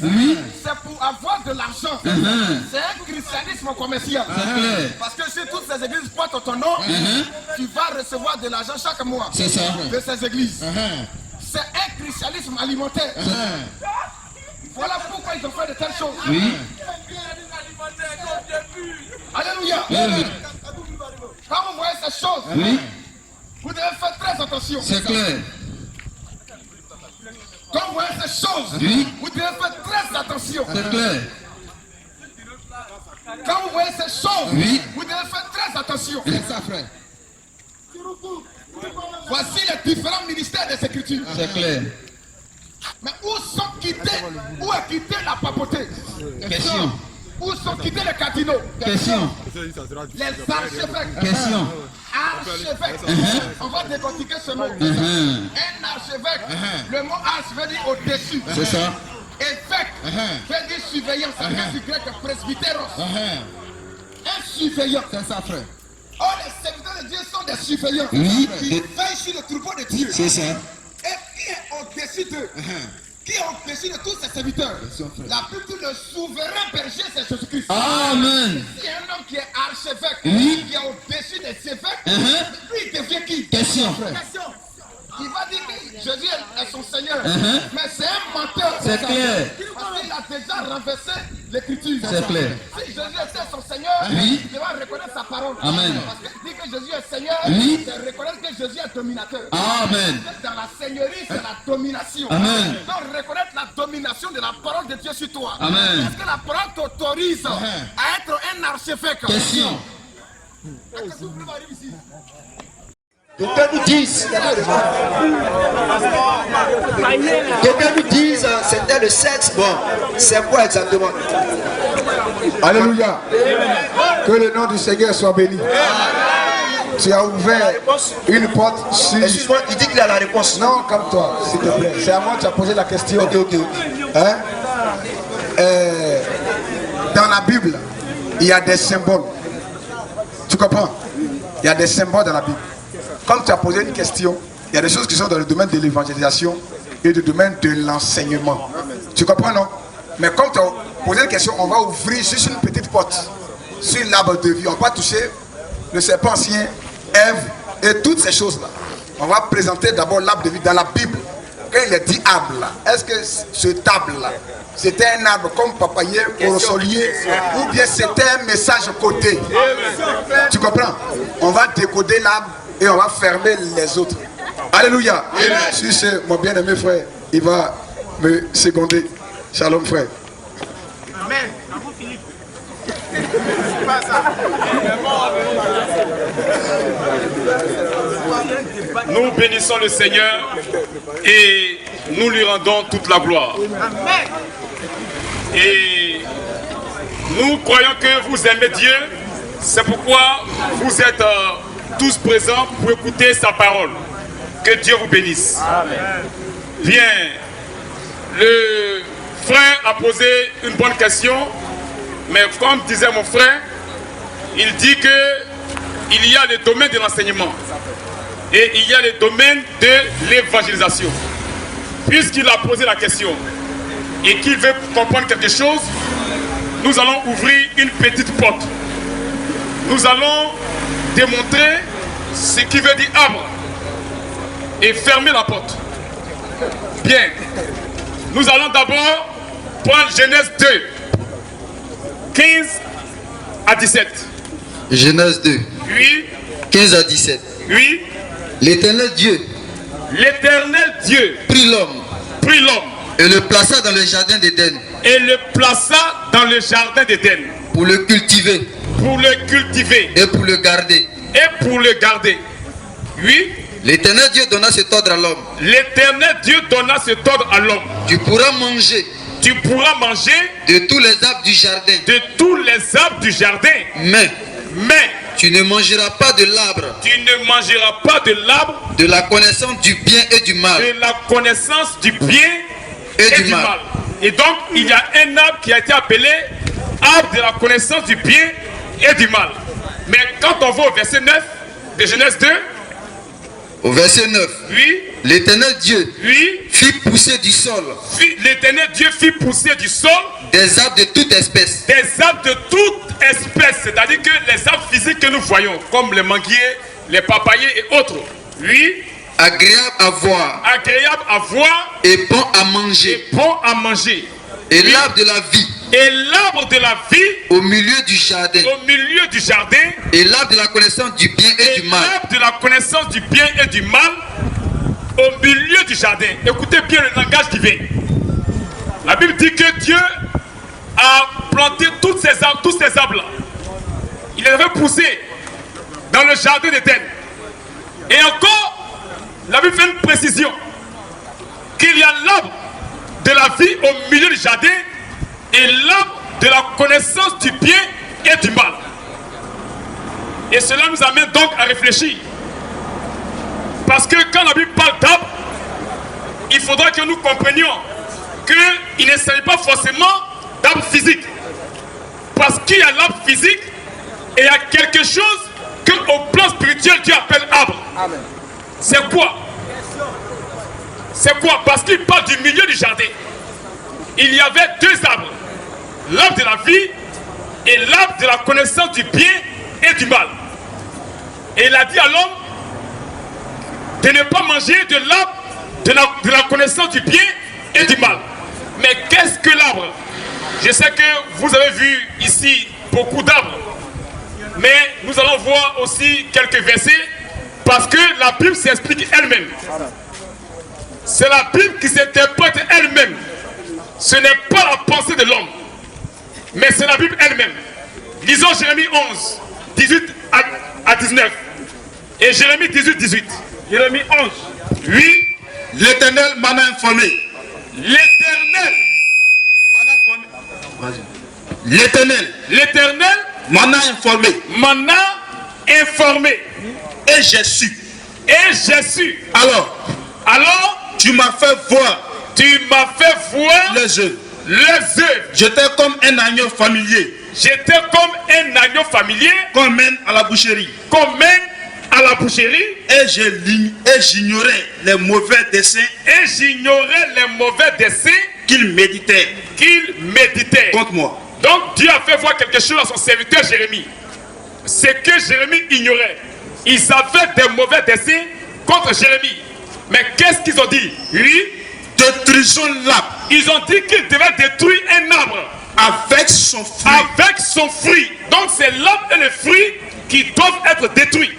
église, c'est pour avoir de l'argent. C'est un christianisme commercial. Parce que si toutes ces églises portent ton nom, tu vas recevoir de l'argent chaque mois de ces églises. C'est un christianisme alimentaire. Voilà pourquoi ils ont fait de telles choses. Alléluia. Quand vous voyez ces choses, vous devez faire très attention. C'est clair. Quand vous voyez ces choses, vous devez faire très attention. C'est clair. Quand vous voyez ces choses, vous devez faire très attention. C'est ça, frère. Voici les différents ministères des Écritures. C'est clair. Mais où sont quittés, où est quittée la papauté? Question. Où sont quittés les cardinaux? Question. Les archevêques. Question. Archevêque. On va décortiquer ce mot. Un archevêque, le mot arche veut dire au-dessus. C'est ça. Évêque veut dire surveillant. Ça vient du grec presbytéros. Un surveillant. C'est ça, frère. Oh, les serviteurs de Dieu sont des surveillants. Qui veillent sur le troupeau de Dieu. C'est ça. Et qui est au-dessus d'eux? Qui est au-dessus de tous ces serviteurs? La Bible dit le souverain berger, c'est Jésus-Christ. Amen. Si un homme qui est archevêque, qui est au-dessus des évêques, lui il devient qui? Question, frère. Il va dire que Jésus est son Seigneur. Mais c'est un menteur. C'est clair. Parce qu'il a déjà renversé l'écriture. C'est clair. Si Jésus était son Seigneur, il devra reconnaître sa parole. Amen. Parce qu'il dit que Jésus est Seigneur, c'est reconnaître que Jésus est dominateur. Amen. Dans la seigneurie, c'est la domination. Amen. Donc reconnaître la domination de la parole de Dieu sur toi. Amen. Est-ce que la parole t'autorise à être un archevêque? Question. Quelqu'un nous dise, c'était le sexe. Bon, c'est quoi exactement? Alléluia. Que le nom du Seigneur soit béni. Tu as ouvert une porte sur... Excuse-moi, il dit qu'il a la réponse. Non, comme toi, s'il te plaît. C'est à moi que tu as posé la question. Ok. Hein? Dans la Bible, il y a des symboles. Tu comprends? Il y a des symboles dans la Bible. Comme tu as posé une question, il y a des choses qui sont dans le domaine de l'évangélisation et le domaine de l'enseignement. Tu comprends, non? Mais comme tu as posé une question, on va ouvrir juste une petite porte sur l'arbre de vie. On va toucher le serpent ancien, Ève et toutes ces choses-là. On va présenter d'abord l'arbre de vie dans la Bible. Quand il est dit arbre là, est-ce que ce table-là, c'était un arbre comme papayer, corosolier, ou bien c'était un message codé? Tu comprends? On va décoder l'arbre et on va fermer les autres. Alléluia. Si c'est mon bien-aimé frère, il va me seconder. Shalom frère. Amen. Nous bénissons le Seigneur et nous lui rendons toute la gloire. Et nous croyons que vous aimez Dieu, c'est pourquoi vous êtes tous présents pour écouter sa parole. Que Dieu vous bénisse. Bien, le frère a posé une bonne question, mais comme disait mon frère, il dit que il y a le domaine de l'enseignement et il y a le domaine de l'évangélisation. Puisqu'il a posé la question et qu'il veut comprendre quelque chose, nous allons ouvrir une petite porte. Nous allons démontrer ce qui veut dire arbre et fermer la porte. Bien, nous allons d'abord prendre Genèse 2, 15 à 17. Genèse 2, Oui, 15 à 17. oui. L'Éternel Dieu prit l'homme et le plaça dans le jardin d'Éden et le plaça dans le jardin d'Éden pour le cultiver et pour le garder. Oui, L'Éternel Dieu donna cet ordre à l'homme. l'Éternel Dieu donna cet ordre à l'homme. Tu pourras manger de tous les arbres du jardin, mais tu ne mangeras pas de l'arbre tu ne mangeras pas de l'arbre de la connaissance du bien et du mal. de la connaissance du bien et du mal. Et donc, il y a un arbre qui a été appelé arbre de la connaissance du bien et du mal. Mais quand on va au verset 9 de Genèse 2, Au verset 9. oui, L'Éternel Dieu oui, fit pousser du sol l'Éternel Dieu fit pousser du sol des arbres de toute espèce. des arbres de toute espèce, c'est-à-dire que les arbres physiques que nous voyons, comme les manguiers, les papayers et autres, oui, Agréables à voir agréables à voir et bons à manger. et bons à manger. Et Oui. l'arbre de la vie Et l'arbre de la vie au milieu du jardin. au milieu du jardin. Et l'arbre de la connaissance du bien et Et du mal. l'arbre de la connaissance du bien et du mal au milieu du jardin. Écoutez bien le langage divin. La Bible dit que Dieu a planté tous ces arbres-là. Il les avait poussés dans le jardin d'Éden. Et encore, la Bible fait une précision qu'il y a l'arbre de la vie au milieu du jardin et l'arbre de la connaissance du bien et du mal. Et cela nous amène donc à réfléchir. Parce que quand la Bible parle d'arbre, il faudra que nous comprenions qu'il ne s'agit pas forcément d'arbre physique. Parce qu'il y a l'arbre physique et il y a quelque chose qu'au plan spirituel Dieu appelle arbre. C'est quoi? C'est quoi? Parce qu'il parle du milieu du jardin. Il y avait deux arbres. L'arbre de la vie et l'arbre de la connaissance du bien et du mal. Et il a dit à l'homme de ne pas manger de l'arbre de la connaissance du bien et du mal. Mais qu'est-ce que l'arbre? Je sais que vous avez vu ici beaucoup d'arbres. Mais nous allons voir aussi quelques versets parce que la Bible s'explique elle-même. C'est la Bible qui s'interprète elle-même. Ce n'est pas la pensée de l'homme, mais c'est la Bible elle-même. Lisons Jérémie 11, 18 à 19. Et Jérémie 18, 18. Jérémie 11. Oui. L'Éternel m'en a informé. L'Éternel. L'Éternel m'en a informé. M'en a informé. Et j'ai su. Et j'ai su. Alors, tu m'as fait voir. Tu m'as fait voir les œufs. Les œufs. J'étais comme un agneau familier. J'étais comme un agneau familier. Qu'on mène à la boucherie. Qu'on mène à la boucherie. Et j'ignorais les mauvais desseins. Et j'ignorais les mauvais desseins qu'il méditait. Contre moi. Donc Dieu a fait voir quelque chose à son serviteur Jérémie. C'est que Jérémie ignorait. Ils avaient des mauvais desseins contre Jérémie. Mais qu'est-ce qu'ils ont dit? Oui. Détruisons l'arbre. Ils ont dit qu'ils devaient détruire un arbre. Avec son fruit. Avec son fruit. Donc c'est l'arbre et le fruit qui doivent être détruits.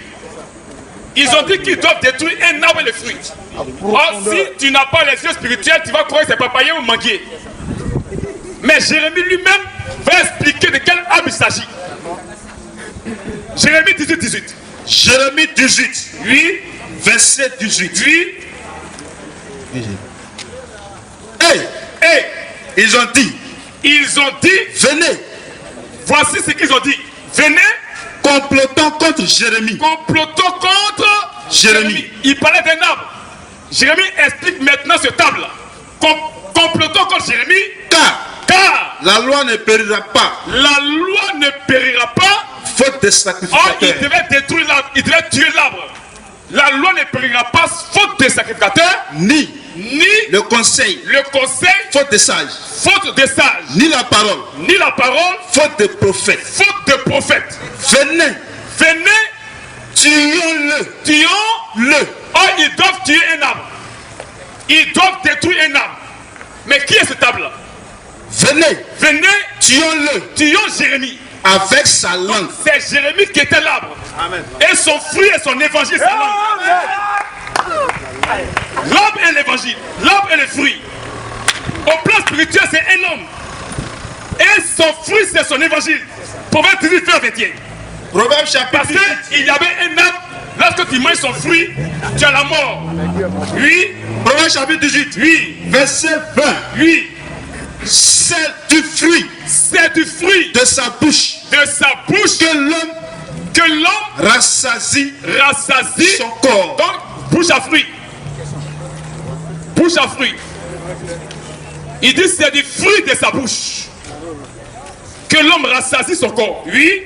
Ils ont dit qu'ils doivent détruire un arbre et le fruit. Or, si tu n'as pas les yeux spirituels, tu vas croire que c'est papayers ou manguier. Mais Jérémie lui-même va expliquer de quel arbre il s'agit. Jérémie 18, 18. Jérémie 18. Oui. Verset 18. Oui. Ils ont dit. Venez. Voici ce qu'ils ont dit. Venez. Complotons contre Jérémie. Complotons contre Jérémie. Il parlait d'un arbre. Jérémie explique maintenant ce table-là. Complotons contre Jérémie. Car la loi ne périra pas. La loi ne périra pas. Faute de sacrificateurs. Or, il devait détruire l'arbre. Il devait tuer l'arbre. La loi ne périra pas faute de sacrificateurs. Ni le conseil. Faute de sages. Ni la parole. Faute de prophètes. Venez. Tuons-le. Or, ils doivent tuer un arbre. Ils doivent détruire un arbre. Mais qui est ce table-là? Venez. Tuons Jérémie. Avec sa langue. C'est Jérémie qui était l'arbre. Et son fruit et son évangile, c'est l'arbre. L'arbre et l'évangile. L'arbre et le fruit. Au plan spirituel, c'est un homme. Et son fruit, c'est son évangile. Proverbe 18, frère Vétier. Proverbe chapitre 18. Parce qu'il y avait un arbre. Lorsque tu manges son fruit, tu as la mort. Oui. Proverbe chapitre 18. Oui. Verset 20. Oui. C'est du fruit. De sa bouche. Que l'homme rassasie son corps. Donc, bouche à fruit. Il dit c'est du fruit de sa bouche que l'homme rassasie son corps. Oui.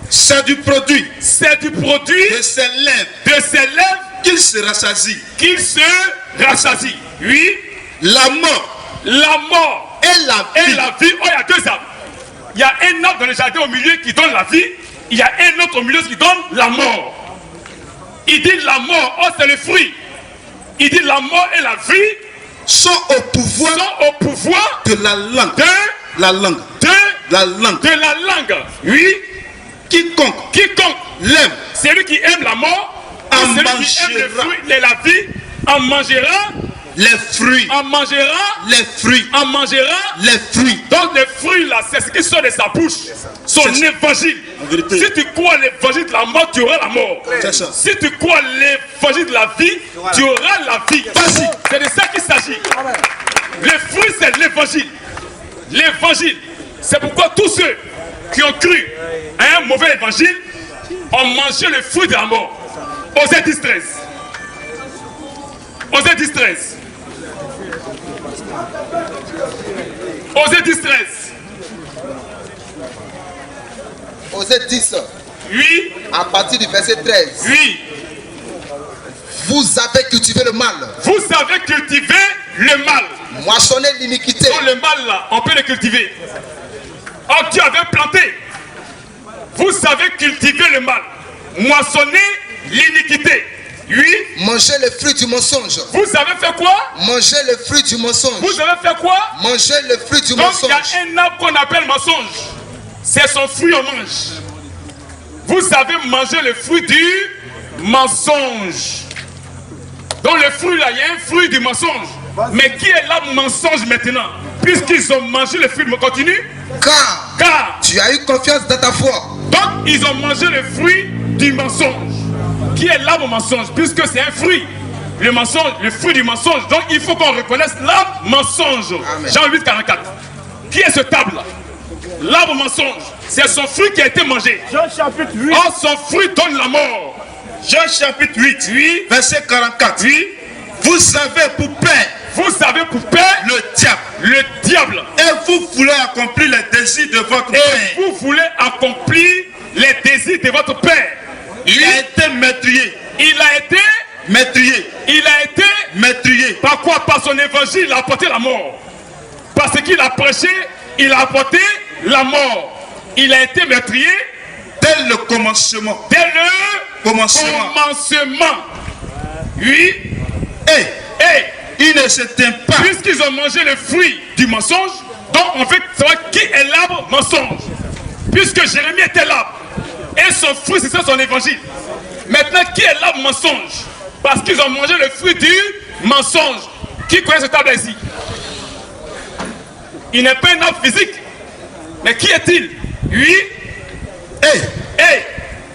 C'est du produit. De ses lèvres. qu'il se rassasie. Qu'il se rassasie. Oui. La mort. La mort. Et la vie. Et la vie. Oh, il y a deux arbres. Il y a un arbre dans le jardin au milieu qui donne la vie. Il y a un autre au milieu qui donne la mort. Il dit la mort. Oh, c'est le fruit. Il dit la mort et la vie sont au pouvoir de la langue. De la langue. De la langue. De la langue. Oui. Quiconque l'aime. C'est lui qui aime la mort. En mangera. Qui aime le fruit et la vie en mangera les fruits. En mangera les fruits. En mangera les fruits. Donc les fruits là, c'est ce qui sort de sa bouche. Son évangile. Si tu crois l'évangile de la mort, tu auras la mort. Si tu crois l'évangile de la vie, tu auras la vie. C'est de ça qu'il s'agit. Le fruit, c'est l'évangile. L'évangile. C'est pourquoi tous ceux qui ont cru à un mauvais évangile ont mangé le fruit de la mort. Osée 10-13. Osée 10-13. Osée 10-13. Osée 10. Oui. À partir du verset 13. Oui. Vous avez cultivé le mal. Vous avez cultivé le mal. Moissonné l'iniquité. Donc le mal là, on peut le cultiver. Oh, tu avais planté. Vous savez cultiver le mal. Moissonner l'iniquité. Oui. Mangez le fruit du mensonge. Vous avez fait quoi? Mangez le fruit du mensonge. Vous avez fait quoi? Mangez le fruit du Donc, mensonge. Donc il y a un arbre qu'on appelle mensonge. C'est son fruit on mange. Vous avez mangé le fruit du mensonge. Donc le fruit là, il y a un fruit du mensonge. Mais qui est l'arbre mensonge maintenant? Puisqu'ils ont mangé le fruit, continue. Car tu as eu confiance dans ta foi. Donc ils ont mangé le fruit du mensonge. Qui est l'arbre mensonge? Puisque c'est un fruit. Le mensonge, le fruit du mensonge. Donc il faut qu'on reconnaisse l'arbre mensonge. Amen. Jean 8, 44. Qui est ce table là? L'arbre mensonge. C'est son fruit qui a été mangé. Jean chapitre 8. Or son fruit donne la mort. Jean chapitre 8. Oui. Verset 44. Oui. Vous avez pour père. Vous avez pour père le diable. Le diable. Et vous voulez accomplir les désirs de votre père. Et vous voulez accomplir les désirs de votre père. Il a été métrié. Il a été métrié. Il a été métrié. Par quoi? Par son évangile, il a apporté la mort. Parce qu'il a prêché, il a apporté la mort. Il a été métrié dès le commencement. Dès le commencement. Oui. Et il ne se tient pas. Puisqu'ils ont mangé le fruit du mensonge, donc on veut savoir qui est l'arbre mensonge. Puisque Jérémie était l'arbre. Et son fruit, c'est ça son évangile. Maintenant, qui est l'arbre mensonge? Parce qu'ils ont mangé le fruit du mensonge. Qui connaît ce table ici? Il n'est pas un arbre physique. Mais qui est-il? Oui.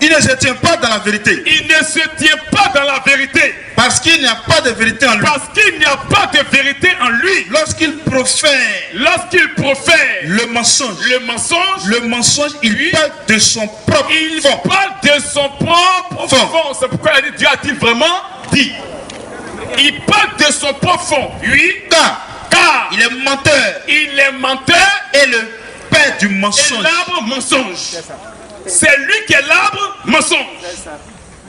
Il ne se tient pas dans la vérité. Il ne se tient pas dans la vérité. Parce qu'il n'y a pas de vérité en lui. Parce qu'il n'y a pas de vérité en lui. Lorsqu'il profère le mensonge. Le mensonge, il parle de son propre fond. Il parle de son propre fond. C'est pourquoi il a dit, Dieu a-t-il vraiment dit? Il parle de son propre fond. Oui. Car il est menteur. Il est menteur. Et le père du mensonge. Et l'arbre mensonge. C'est lui qui est l'arbre mensonge.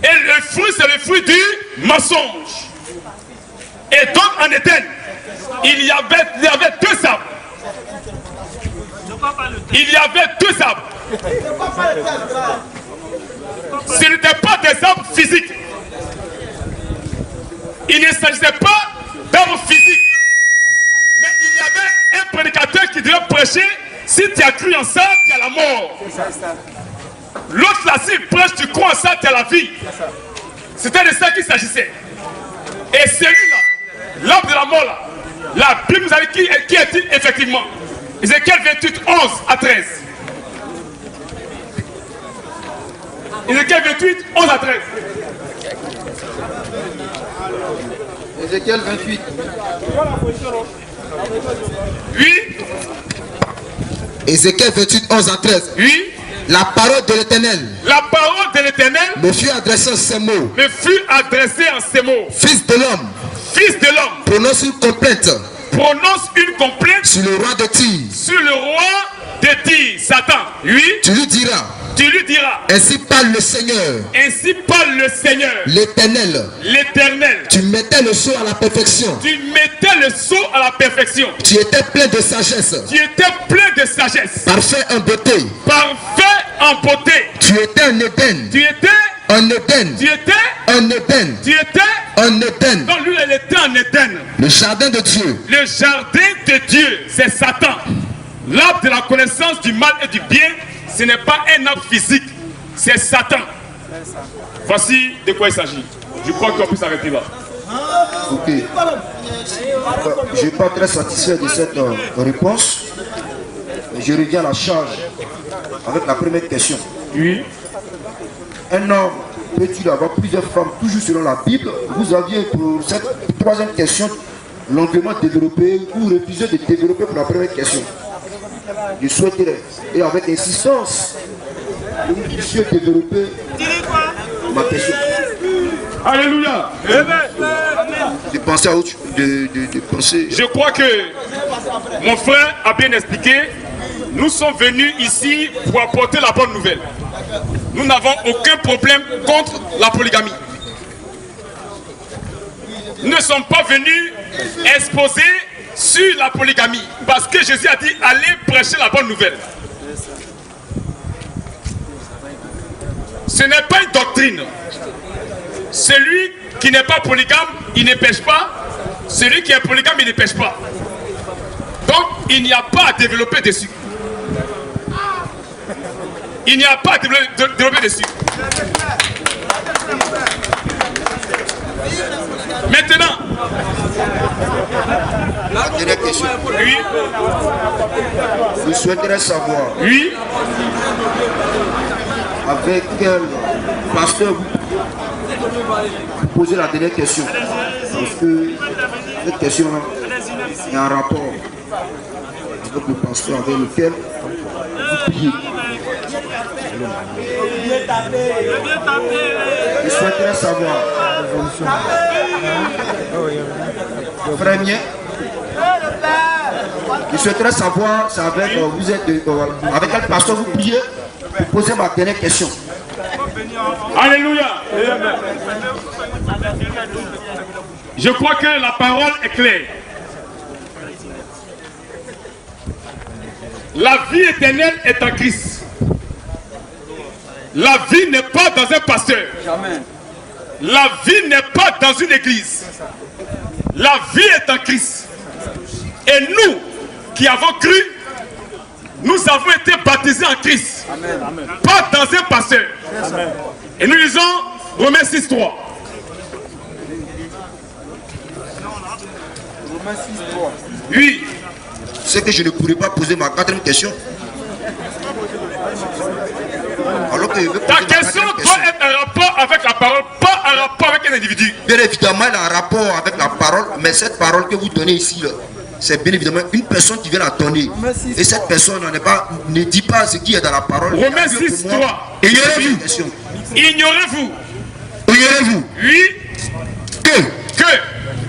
Et le fruit, c'est le fruit du mensonge. Et donc en Éden, il y avait deux arbres. Il y avait deux arbres. Ce n'était pas des arbres physiques. Il ne s'agissait pas d'arbres physiques. Mais il y avait un prédicateur qui devait prêcher. Si tu as cru en ça, tu as la mort. L'autre là, s'il prêche, tu crois en ça, tu as la vie. C'était de ça qu'il s'agissait. Et celui-là, l'arbre de la mort là, la Bible nous a dit qui est-il effectivement? Ézéchiel 28, 11 à 13. Ézéchiel 28, 11 à 13. Ézéchiel 28. Oui. Ézéchiel 28, 11 à 13. Oui. La parole de l'Éternel. La parole de l'Éternel me fut adressée en ces mots. Me fut adressée en ces mots. Fils de l'homme. Fils de l'homme. Prononce une complainte. Prononce une complainte sur le roi de Tyr. Sur le roi te dit, Satan, oui, tu lui diras, ainsi parle le Seigneur, l'Éternel, tu mettais le sceau à la perfection, tu étais plein de sagesse, parfait en beauté, tu étais en Éden, Donc lui, il était en Éden. Le jardin de Dieu. Le jardin de Dieu, c'est Satan. L'arbre de la connaissance du mal et du bien, ce n'est pas un arbre physique, c'est Satan. Voici de quoi il s'agit. Je crois qu'on peut s'arrêter là. Ok. Je n'ai pas très satisfait de cette réponse. Je reviens à la charge avec la première question. Oui. Un homme peut-il avoir plusieurs femmes toujours selon la Bible? Vous aviez pour cette troisième question longuement développé ou refusé de développer pour la première question. Je souhaiterais, et avec insistance, que vous puissiez développer ma question. Alléluia. De penser à autre chose, de penser. Je crois que mon frère a bien expliqué. Nous sommes venus ici pour apporter la bonne nouvelle. Nous n'avons aucun problème contre la polygamie. Nous ne sommes pas venus exposer sur la polygamie. Parce que Jésus a dit, allez prêcher la bonne nouvelle. Ce n'est pas une doctrine. Celui qui n'est pas polygame, il ne pêche pas. Celui qui est polygame, il ne pêche pas. Donc, il n'y a pas à développer dessus. Il n'y a pas à développer dessus. Maintenant, la dernière question. Oui. Je souhaiterais savoir. Oui. Avec quel pasteur vous posez la dernière question. Parce que cette question-là, il y a un rapport avec le pasteur avec lequel vous priez. Je souhaiterais savoir, frère mien, je souhaiterais savoir, c'est avec, vous êtes avec quel pasteur vous priez pour poser ma dernière question. Alléluia. Je crois que la parole est claire. La vie éternelle est en Christ. La vie n'est pas dans un pasteur. La vie n'est pas dans une église. La vie est en Christ. Et nous qui avons cru, nous avons été baptisés en Christ. Pas dans un pasteur. Et nous lisons Romains 6:3. Oui. C'est que je ne pourrais pas poser ma quatrième question. Alors que ta question doit être un rapport avec la parole, pas un rapport avec un individu. Bien évidemment, il y a un rapport avec la parole, mais cette parole que vous donnez ici, c'est bien évidemment une personne qui vient la donner. Et cette personne ne dit pas ce qui est dans la parole. Romains 6:3. Ignorez-vous. Ignorez-vous. Ignorez-vous. Oui. Que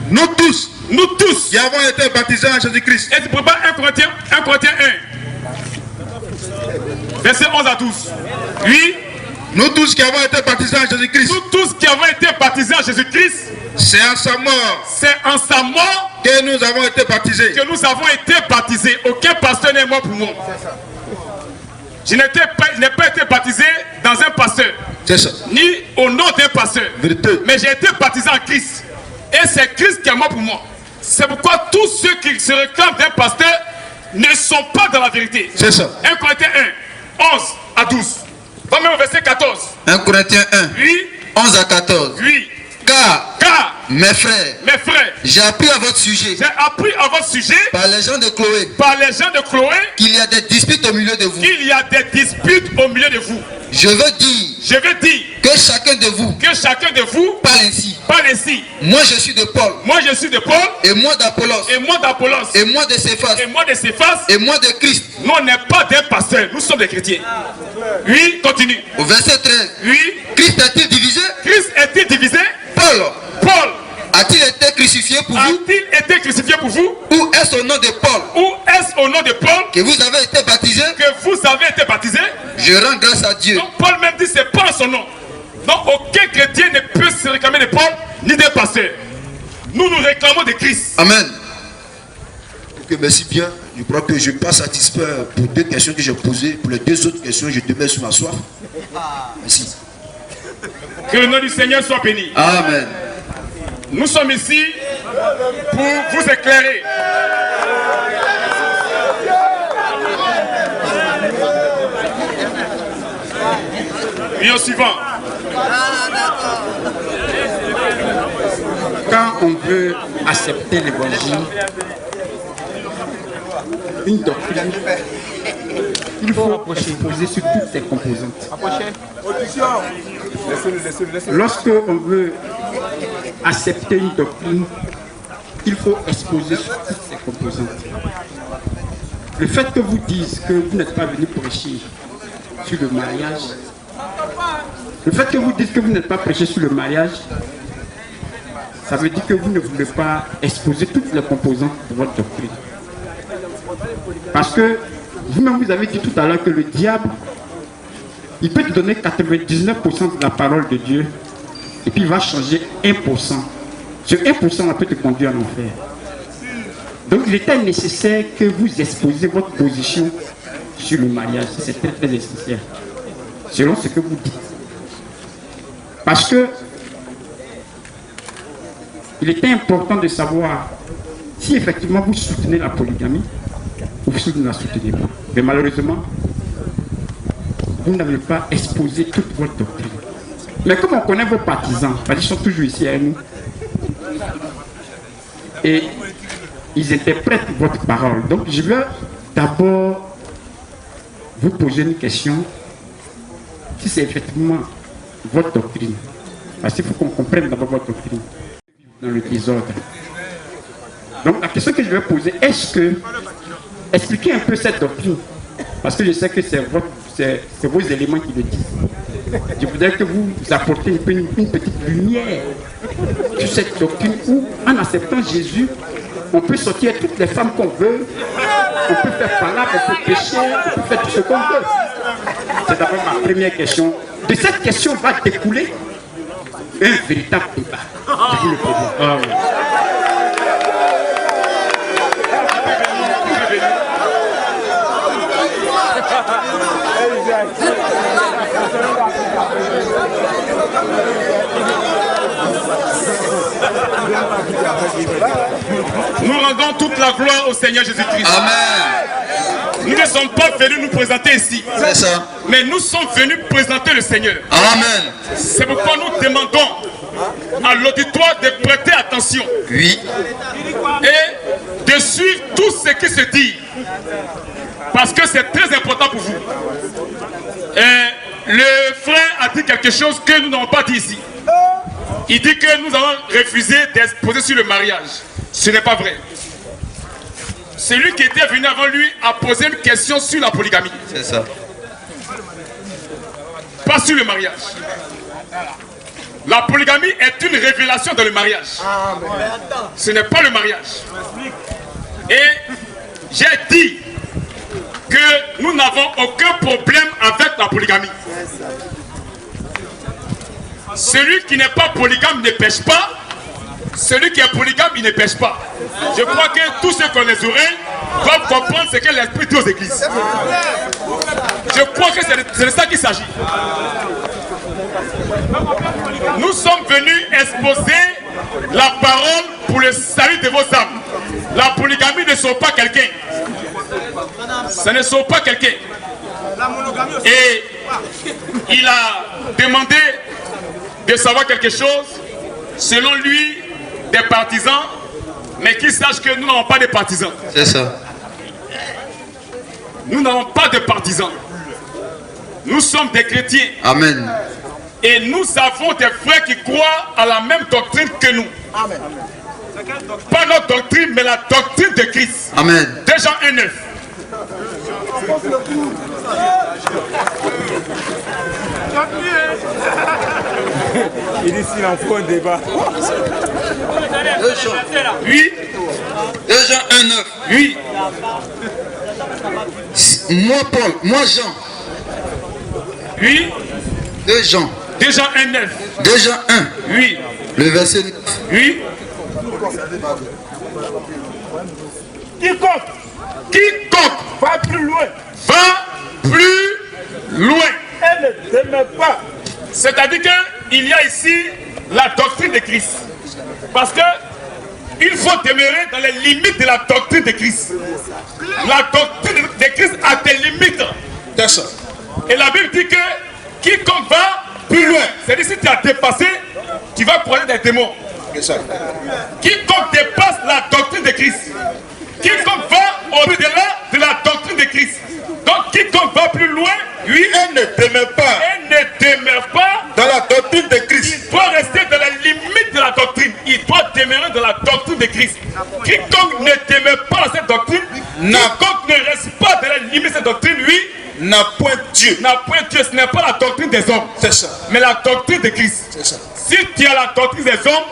nous tous qui avons été baptisés en Jésus-Christ. Et tu prépares 1 Corinthiens 1. Verset 11 à 12. Oui. Nous tous qui avons été baptisés en Jésus-Christ. Nous tous qui avons été baptisés en Jésus-Christ. C'est en sa mort. C'est en sa mort que nous avons été baptisés. Que nous avons été baptisés. Aucun pasteur n'est mort pour moi. Je n'ai pas été baptisé dans un pasteur. C'est ça. Ni au nom d'un pasteur. Vérité. Mais j'ai été baptisé en Christ. Et c'est Christ qui est mort pour moi. C'est pourquoi tous ceux qui se réclament d'un pasteur ne sont pas dans la vérité. C'est ça. 1 Corinthiens 1, 11 à 12. Va même au verset 14. 1 Corinthiens 1, Oui. 11 à 14. Oui. Car, mes frères, j'ai appris à votre sujet, par les gens de Chloé, qu'il y a des disputes au milieu de vous. Je veux dire que chacun de vous parle ainsi. Moi je suis de Paul. Et moi d'Apollos. Et moi de Céphas. Et moi de Christ. Nous on n'est pas des pasteurs, nous sommes des chrétiens. Oui, continue. Au verset 13. Oui. Christ a-t-il divisé? Paul a-t-il été crucifié pour vous? Ou est-ce au nom de Paul, que vous avez été baptisés, je rends grâce à Dieu. Donc Paul même dit c'est pas son nom. Donc aucun chrétien ne peut se réclamer de Paul ni des pasteurs. Nous nous réclamons de Christ. Amen. Ok, merci bien. Je crois que je ne suis pas satisfait pour 2 questions que j'ai posées. Pour les 2 autres questions, je demeure sur ma soif. Merci. Que le nom du Seigneur soit béni. Amen. Nous sommes ici pour vous éclairer. Et au suivant. Quand on veut accepter l'évangile, une doctrine, il faut exposer sur toutes ses composantes. Lorsque on veut accepter une doctrine, il faut exposer sur toutes ses composantes. Le fait que vous dites que vous n'êtes pas venu prêcher sur le mariage, le fait que vous dites que vous n'êtes pas prêché sur le mariage, ça veut dire que vous ne voulez pas exposer toutes les composantes de votre doctrine. Parce que vous-même vous avez dit tout à l'heure que le diable, il peut te donner 99% de la parole de Dieu et puis il va changer 1%. Ce 1% peut te conduire en enfer. Donc il était nécessaire que vous exposiez votre position sur le mariage. C'est très très essentiel. Selon ce que vous dites. Parce que il était important de savoir si effectivement vous soutenez la polygamie ou si vous ne la soutenez pas. Mais malheureusement, vous n'avez pas exposé toute votre doctrine. Mais comme on connaît vos partisans, ils sont toujours ici avec nous, et ils interprètent votre parole. Donc je veux d'abord vous poser une question, si c'est effectivement votre doctrine. Parce qu'il faut qu'on comprenne d'abord votre doctrine dans le désordre. Donc la question que je vais poser, est-ce que, expliquez un peu cette doctrine, parce que je sais que c'est vos éléments qui le disent. Je voudrais que vous apportez une petite lumière sur cette doctrine où, en acceptant Jésus, on peut sortir toutes les femmes qu'on veut, on peut faire palabre, on peut pécher, on peut faire tout ce qu'on veut. C'est d'abord ma première question. De cette question va découler un véritable débat. Je vous le préviens. Nous rendons toute la gloire au Seigneur Jésus-Christ. Amen. Nous ne sommes pas venus nous présenter ici. C'est ça. Mais nous sommes venus présenter le Seigneur. Amen. C'est pourquoi nous demandons à l'auditoire de prêter attention. Oui. Et de suivre tout ce qui se dit. Parce que c'est très important pour vous. Et le frère a dit quelque chose que nous n'avons pas dit ici. Il dit que nous avons refusé d'exposer sur le mariage. Ce n'est pas vrai. Celui qui était venu avant lui a posé une question sur la polygamie. C'est ça. Pas sur le mariage. La polygamie est une révélation dans le mariage. Ce n'est pas le mariage. Et j'ai dit que nous n'avons aucun problème avec la polygamie. Celui qui n'est pas polygame ne pêche pas. Celui qui est polygame, il ne pêche pas. Je crois que tous ceux qui ont les oreilles doivent comprendre ce que l'Esprit dit aux églises. Je crois que c'est de ça qu'il s'agit. Nous sommes venus exposer la parole pour le salut de vos âmes. La polygamie ne sauve pas quelqu'un. Ça ne sauve pas quelqu'un. Et il a demandé de savoir quelque chose, selon lui, des partisans, mais qu'il sache que nous n'avons pas de partisans. C'est ça. Nous n'avons pas de partisans. Nous sommes des chrétiens. Amen. Et nous avons des frères qui croient à la même doctrine que nous. Amen. Pas notre doctrine, mais la doctrine de Christ. Amen. 2 Jean 1:9. Il est ici, il en faut un débat. 2 Jean. Oui. 2 Jean 1, 9. Oui. Moi Paul, moi Jean. Oui. 2 Jean. 2 Jean 1, 9. 2 Jean 1. Oui. Le verset 9. Oui. Quiconque va plus loin. Va plus loin. Elle ne demeure pas. C'est-à-dire qu'il y a ici la doctrine de Christ. Parce que il faut demeurer dans les limites de la doctrine de Christ. La doctrine de Christ a des limites. Et la Bible dit que quiconque va plus loin, c'est-à-dire si tu as dépassé, tu vas croiser des démons. Quiconque dépasse la doctrine de Christ, quiconque va au-delà de la doctrine de Christ, donc quiconque va plus loin, lui, elle ne demeure pas. Elle ne demeure pas dans la doctrine de Christ. Il doit rester dans les limites de la doctrine. Il doit demeurer dans la doctrine de Christ. Quiconque ne demeure pas dans cette doctrine, quiconque ne reste pas dans les limites de cette doctrine, lui, n'a point Dieu. N'a point Dieu. Ce n'est pas la doctrine des hommes. C'est ça. Mais la doctrine de Christ. C'est ça. Si tu as la doctrine des hommes,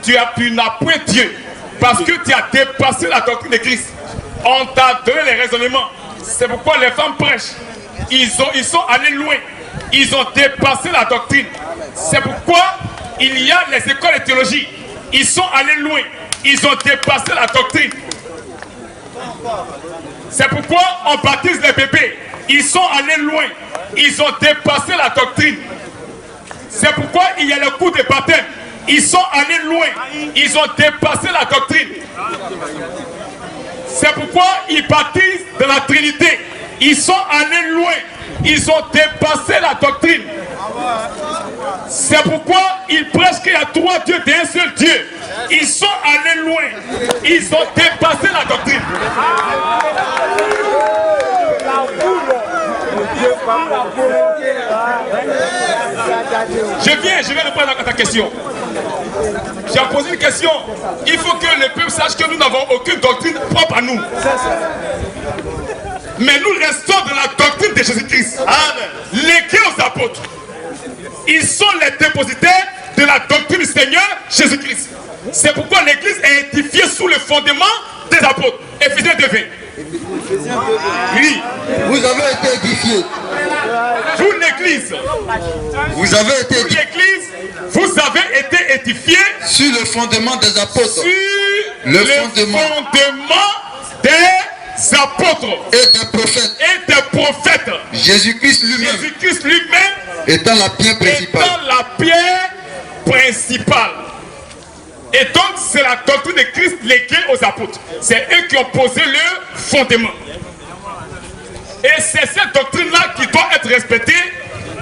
tu n'as point Dieu. Parce que tu as dépassé la doctrine de Christ. On t'a donné les raisonnements. C'est pourquoi les femmes prêchent. Ils sont allés loin. Ils ont dépassé la doctrine. C'est pourquoi il y a les écoles de théologie. Ils sont allés loin. Ils ont dépassé la doctrine. C'est pourquoi on baptise les bébés. Ils sont allés loin. Ils ont dépassé la doctrine. C'est pourquoi il y a le coup de baptême. Ils sont allés loin. Ils ont dépassé la doctrine. C'est pourquoi ils baptisent de la Trinité. Ils sont allés loin. Ils ont dépassé la doctrine. C'est pourquoi ils prêchent qu'il y a 3 dieux d'un seul Dieu. Ils sont allés loin. Ils ont dépassé la doctrine. Je vais répondre à ta question. J'ai posé une question. Il faut que le peuple sache que nous n'avons aucune doctrine propre à nous. Mais nous restons dans la doctrine de Jésus-Christ. Légués aux apôtres. Ils sont les dépositaires de la doctrine du Seigneur Jésus-Christ. C'est pourquoi l'église est édifiée sous le fondement des apôtres. Éphésiens 2:20. Oui. Vous avez été édifiés. Vous l'église. Vous avez été édifiés. Vous avez été édifiés sur le fondement des apôtres. Sur le fondement des apôtres et des prophètes. Jésus-Christ lui-même étant la pierre principale. Et donc c'est la doctrine de Christ léguée aux apôtres. C'est eux qui ont posé le fondement. Et c'est cette doctrine-là qui doit être respectée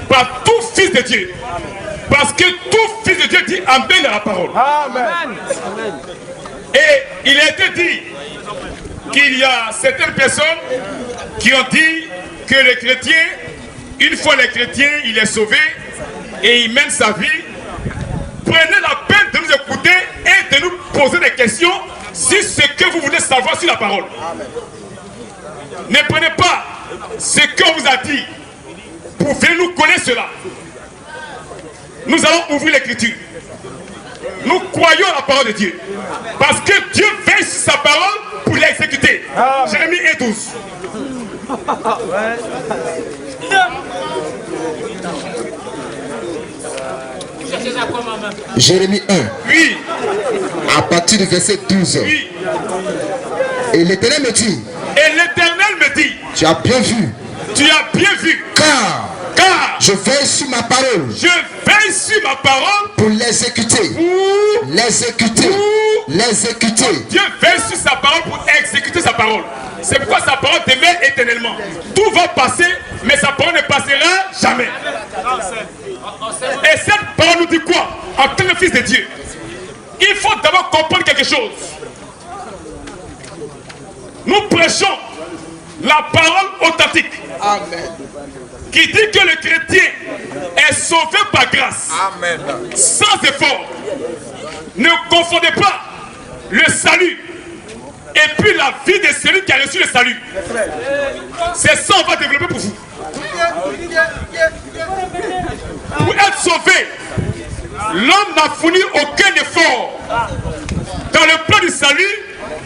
par tout fils de Dieu. Parce que tout fils de Dieu dit amen à la parole. Amen. Et il a été dit qu'il y a certaines personnes qui ont dit que le chrétien, une fois le chrétien, il est sauvé et il mène sa vie. Prenez la peine de nous écouter et de nous poser des questions sur ce que vous voulez savoir sur la parole. Ne prenez pas ce qu'on vous a dit pour venir nous connaître cela. Nous allons ouvrir l'écriture. Nous croyons à la parole de Dieu. Parce que Dieu veille sur sa parole pour l'exécuter. Jérémie 1:12. Jérémie 1. Oui. À partir du verset 12. Oui. Et l'Éternel me dit. Et l'Éternel me dit. Tu as bien vu. Tu as bien vu. Car je veille sur ma parole. Je veille sur ma parole. Pour l'exécuter. L'exécuter. Dieu veille sur sa parole pour exécuter sa parole. C'est pourquoi sa parole demeure éternellement. Tout va passer, mais sa parole ne passera jamais. Et cette parole nous dit quoi? En tant que fils de Dieu, il faut d'abord comprendre quelque chose. Nous prêchons la parole authentique. Amen. Qui dit que le chrétien est sauvé par grâce. Amen. Sans effort. Ne confondez pas le salut et puis la vie de celui qui a reçu le salut. C'est ça qu'on va développer pour vous. Pour être sauvé, L'homme n'a fourni aucun effort. Dans le plan du salut,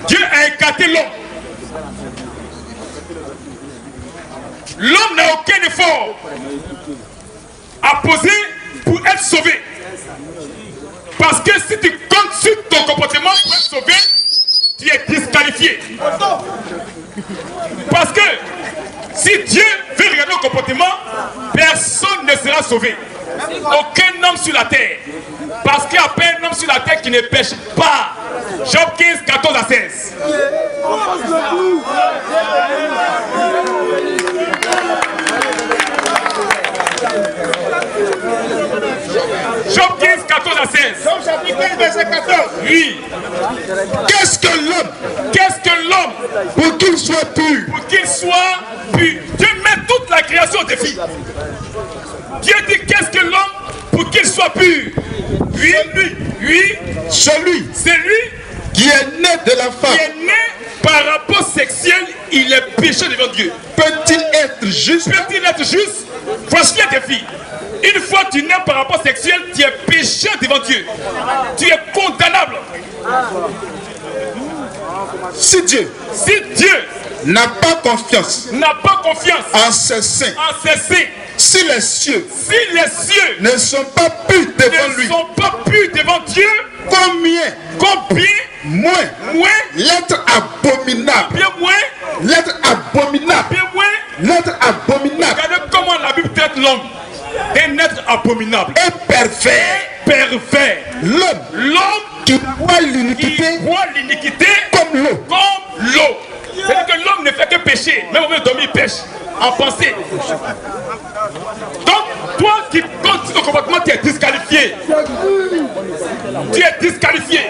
Dieu a écarté l'homme. L'homme n'a aucun effort à poser pour être sauvé. Parce que si tu comptes sur ton comportement pour être sauvé, tu es disqualifié. Parce que si Dieu veut regarder le comportement, personne ne sera sauvé. Aucun homme sur la terre. Parce qu'il n'y a pas un homme sur la terre qui ne pêche pas. Job 15, 14 à 16. Job 15, 14 à 16. Job chapitre 15, verset 14. Oui. Qu'est-ce que l'homme? Qu'est-ce que l'homme? Pour qu'il soit pur. Pour qu'il soit pur. Dieu met toute la création au défi. Dieu dit qu'est-ce que l'homme pour qu'il soit pur? Oui, oui. Celui qui est né de la femme. Qui est né par rapport sexuel, il est péché devant Dieu. Peut-il être juste? Peut-il être juste? Voici un défi. Une fois que tu nais par rapport sexuel, tu es péché devant Dieu. Tu es condamnable. Si Dieu n'a pas confiance en ses saints, si les cieux ne sont pas purs devant Dieu, combien moins l'être abominable, regardez comment la Bible traite l'homme. Un être abominable et pervers. L'homme qui voit l'iniquité comme l'eau. C'est-à-dire que l'homme ne fait que pécher. Même au lieu de dormir, il pêche. En pensée. Donc, toi qui comptes ton comportement, tu es disqualifié. Tu es disqualifié.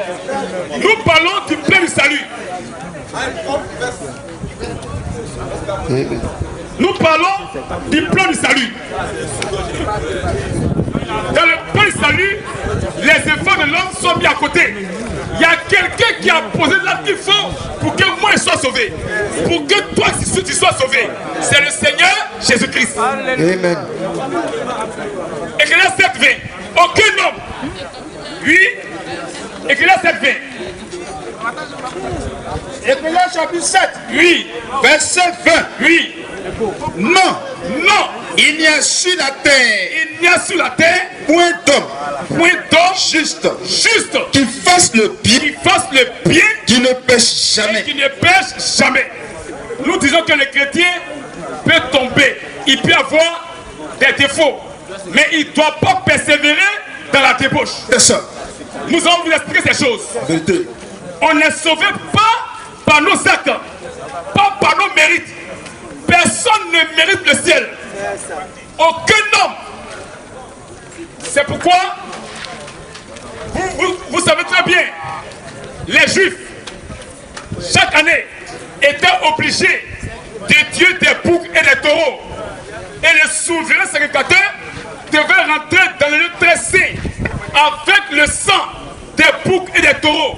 Nous parlons du plan du salut. Nous parlons du plan du salut. Dans le plan du salut, les efforts de l'homme sont mis à côté. Il y a quelqu'un qui a posé là qu'il faut pour que moi je sois sauvé. Pour que toi tu sois sauvé. C'est le Seigneur Jésus-Christ. Amen. Éclairage 7, 20. Aucun homme. Oui. Éclairage 7, 20. Éclairage chapitre 7. Oui. Verset 20. Oui. Non. Il n'y a sur la terre point d'homme juste qui fasse le bien, qui ne pêche jamais. Nous disons que le chrétien peut tomber, il peut avoir des défauts, mais il ne doit pas persévérer dans la débauche. C'est ça. Nous allons vous expliquer ces choses. Vérité. On n'est sauvé pas par nos actes, pas par nos mérites. Personne ne mérite le ciel. Aucun homme. C'est pourquoi vous savez très bien, les Juifs, chaque année, étaient obligés de tuer des boucs et des taureaux. Et le souverain sacrificateur devait rentrer dans le lieu très saint avec le sang des boucs et des taureaux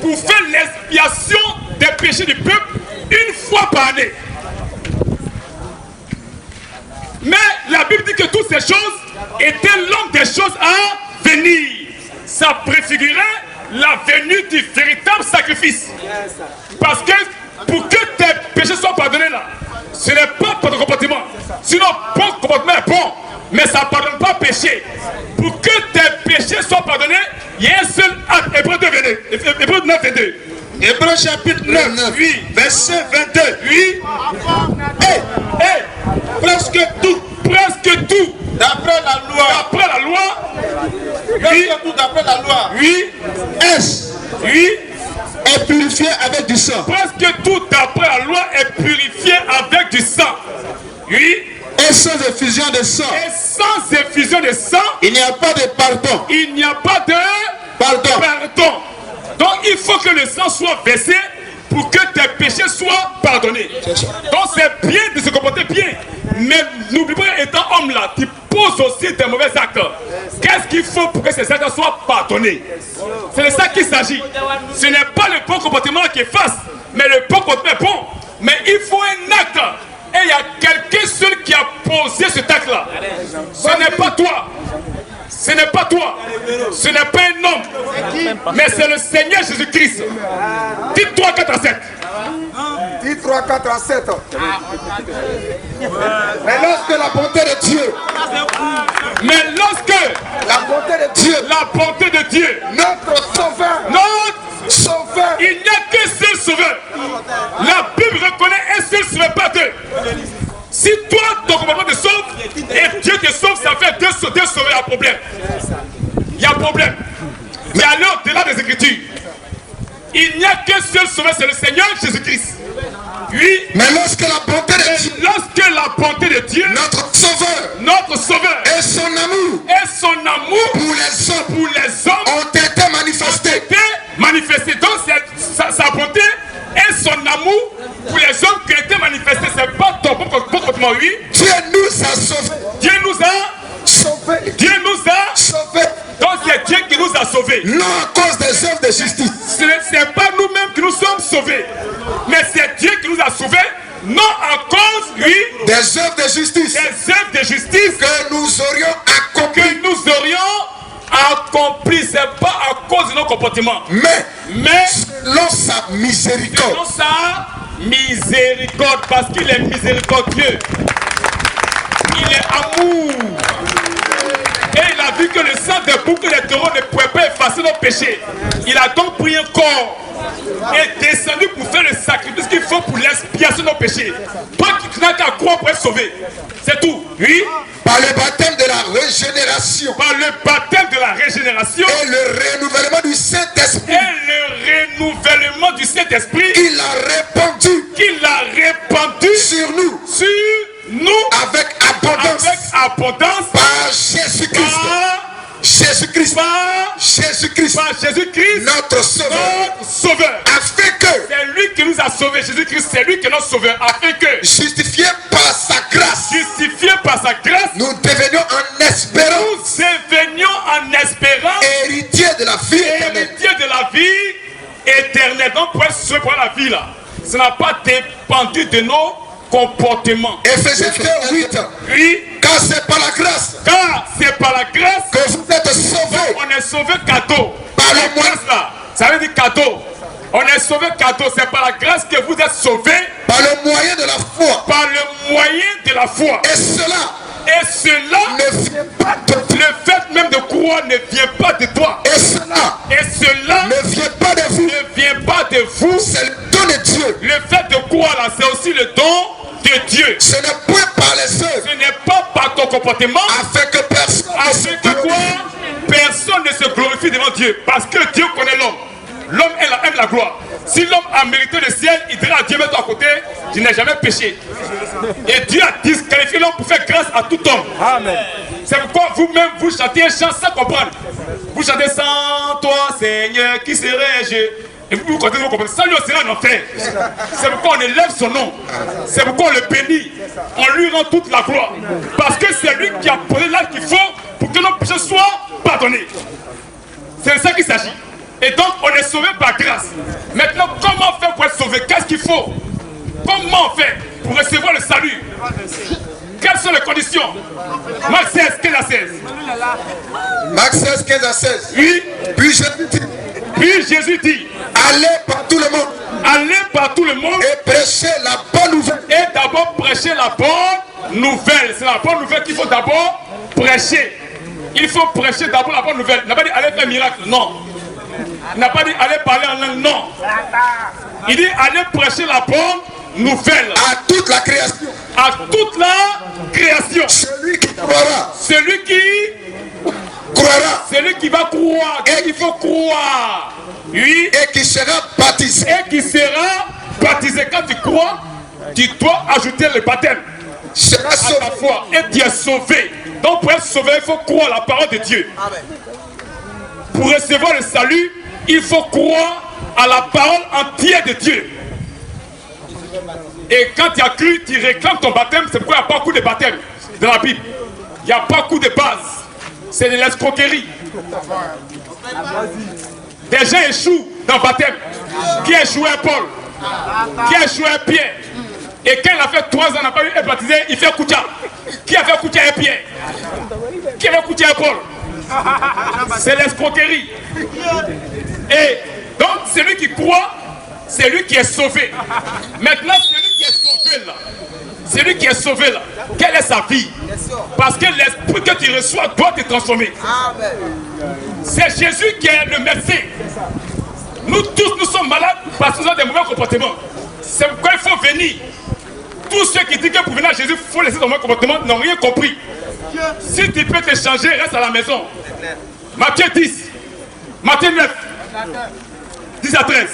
pour faire l'expiation des péchés du peuple une fois par année. Mais la Bible dit que toutes ces choses étaient l'homme des choses à venir. Ça préfigurait la venue du véritable sacrifice. Parce que pour que tes péchés soient pardonnés là, ce n'est pas par ton comportement. Sinon, ton comportement est bon, mais ça ne pardonne pas péché. Pour que tes péchés soient pardonnés, il y a un seul acte. Hébreux 9, 22. Hébreux chapitre 9, oui. Verset 22. Oui. Presque tout. D'après la loi. D'après la loi. Oui. Est purifié avec du sang. Presque tout d'après la loi est purifié avec du sang. Oui. Et sans effusion de sang. Il n'y a pas de pardon. Pardon. Donc il faut que le sang soit versé pour que tes péchés soient pardonnés. Donc c'est bien de se comporter bien. Mais n'oublie pas, étant homme là, tu poses aussi tes mauvais actes. Qu'est-ce qu'il faut pour que ces actes soient pardonnés? C'est de ça qu'il s'agit. Ce n'est pas le bon comportement qui efface, mais le bon comportement est bon. Mais il faut un acte. Et il y a quelqu'un seul qui a posé cet acte là. Ce n'est pas toi. Ce n'est pas toi. Ce n'est pas un homme. Mais c'est le Seigneur Jésus-Christ. Dis 3, 4 à 7. Dis 3, 4 à 7. Mais lorsque la bonté de Dieu, la bonté de Dieu, notre sauveur, il n'y a qu'un seul sauveur. La Bible reconnaît un seul sauveur, pas deux. Si toi, ton comportement te sauve, et Dieu te sauve, ça fait deux sauveurs, il y a problème. Il y a problème. Mais allez au-delà des Écritures. Il n'y a qu'un seul sauveur, c'est le Seigneur Jésus-Christ. Oui. Mais lorsque la bonté de Dieu, notre sauveur, et son amour, pour les hommes ont été manifestés. Donc sa bonté et son amour pour les hommes qui ont été manifestés. C'est pas ton comportement, oui. Dieu nous a sauvés. Dieu nous a sauvés. Donc c'est Dieu qui nous a sauvés. Non à cause des œuvres de justice. Ce n'est pas nous-mêmes qui nous sommes sauvés. Mais c'est Dieu qui nous a sauvés. Non à cause, oui, des œuvres de justice. Que nous aurions accompli. C'est pas à cause de nos comportements. Mais selon sa miséricorde. Parce qu'il est miséricordieux. Il est amour. Et il a vu que le sang de boucs et des taureaux ne pouvait pas effacer nos péchés. Il a donc pris un corps et descendu pour faire le sacrifice qu'il faut pour l'expiation de nos péchés. Pas qu'il n'a qu'à croire pour être sauvé. C'est tout. Oui. Par le baptême de la régénération. Et le renouvellement du Saint-Esprit. Il a répandu sur nous. Avec abondance. Par Jésus-Christ. Notre sauveur. Afin que. C'est lui qui nous a sauvés. Jésus-Christ, c'est lui qui est notre sauveur. Afin que. Justifié par sa grâce. Nous devenions en espérant. Héritiers de la vie éternelle. Donc pour être sauvé pour la vie là, ça n'a pas dépendu de nos comportements. Éphésiens 8. Oui. Car c'est par la grâce. Que vous êtes sauvés. On est sauvé cadeau. Par le moyen là. Ça veut dire cadeau. On est sauvé cadeau. C'est par la grâce que vous êtes sauvés. Par le moyen de la foi. Et cela ne vient pas de toi. Le fait même de croire ne vient pas de toi. Et cela ne vient pas de vous. C'est le don de Dieu. Le fait de croire là, c'est aussi le don de Dieu. Ce n'est point par les œuvres. Ce n'est pas par ton comportement. Afin que personne ne se glorifie devant Dieu. Parce que Dieu connaît l'homme. L'homme aime la gloire. Si l'homme a mérité le ciel, il dira à Dieu, mets-toi à côté, tu n'as jamais péché. Et Dieu a disqualifié l'homme pour faire grâce à tout homme. Amen. C'est pourquoi vous-même, vous chantez un chant sans comprendre. Vous chantez sans toi, Seigneur, qui serais-je? Et vous comptez, vous comprenez. Sans lui, on sera en enfer. C'est pourquoi on élève son nom. C'est pourquoi on le bénit. On lui rend toute la gloire. Parce que c'est lui qui a posé l'acte qu'il faut pour que nos péchés soient pardonnés. C'est de ça qu'il s'agit. Et donc, on est sauvé par grâce. Maintenant, comment faire pour être sauvé? Qu'est-ce qu'il faut? Comment on fait pour recevoir le salut? Quelles sont les conditions? Marc 16, 15 à 16. Marc 16, 15 à 16. Oui. Puis Jésus dit, allez par tout le monde. Allez par tout le monde. Et prêchez la bonne nouvelle. Et d'abord prêcher la bonne nouvelle. C'est la bonne nouvelle qu'il faut d'abord prêcher. Il faut prêcher d'abord la bonne nouvelle. Il n'a pas dit allez faire un miracle. Non. Il n'a pas dit allez parler en langue. Non. Il dit allez prêcher la bonne nouvelle. À toute la création. À toute la création. Celui qui croira. Celui qui croira. Celui qui va croire. Et il faut croire. Oui. Et qui sera baptisé. Et qui sera baptisé. Quand tu crois, tu dois ajouter le baptême à ta foi. Et tu es sauvé. Donc pour être sauvé, il faut croire la parole de Dieu. Amen. Pour recevoir le salut, il faut croire à la parole entière de Dieu. Et quand tu as cru, tu réclames ton baptême. C'est pourquoi il n'y a pas beaucoup de baptême dans la Bible. Il n'y a pas beaucoup de base. C'est de l'escroquerie. Des gens échouent dans le baptême. Qui a échoué Paul? Qui a échoué Pierre? Et quand il a fait 3 ans, n'a pas eu être baptisé, il fait Koutia. Qui a fait Koutia et Pierre? Qui a fait Koutia et Paul? C'est l'escroquerie. Et donc, celui qui croit, c'est lui qui est sauvé. Maintenant, celui qui est sauvé là, celui qui est sauvé là, quelle est sa vie? Parce que l'esprit que tu reçois doit te transformer. C'est Jésus qui est le médecin. Nous tous, nous sommes malades parce que nous avons des mauvais comportements. C'est pourquoi il faut venir. Tous ceux qui disent que pour venir à Jésus, il faut laisser son mauvais comportement n'ont rien compris. Si tu peux te changer, reste à la maison. Matthieu 10, Matthieu 9, 10 à 13.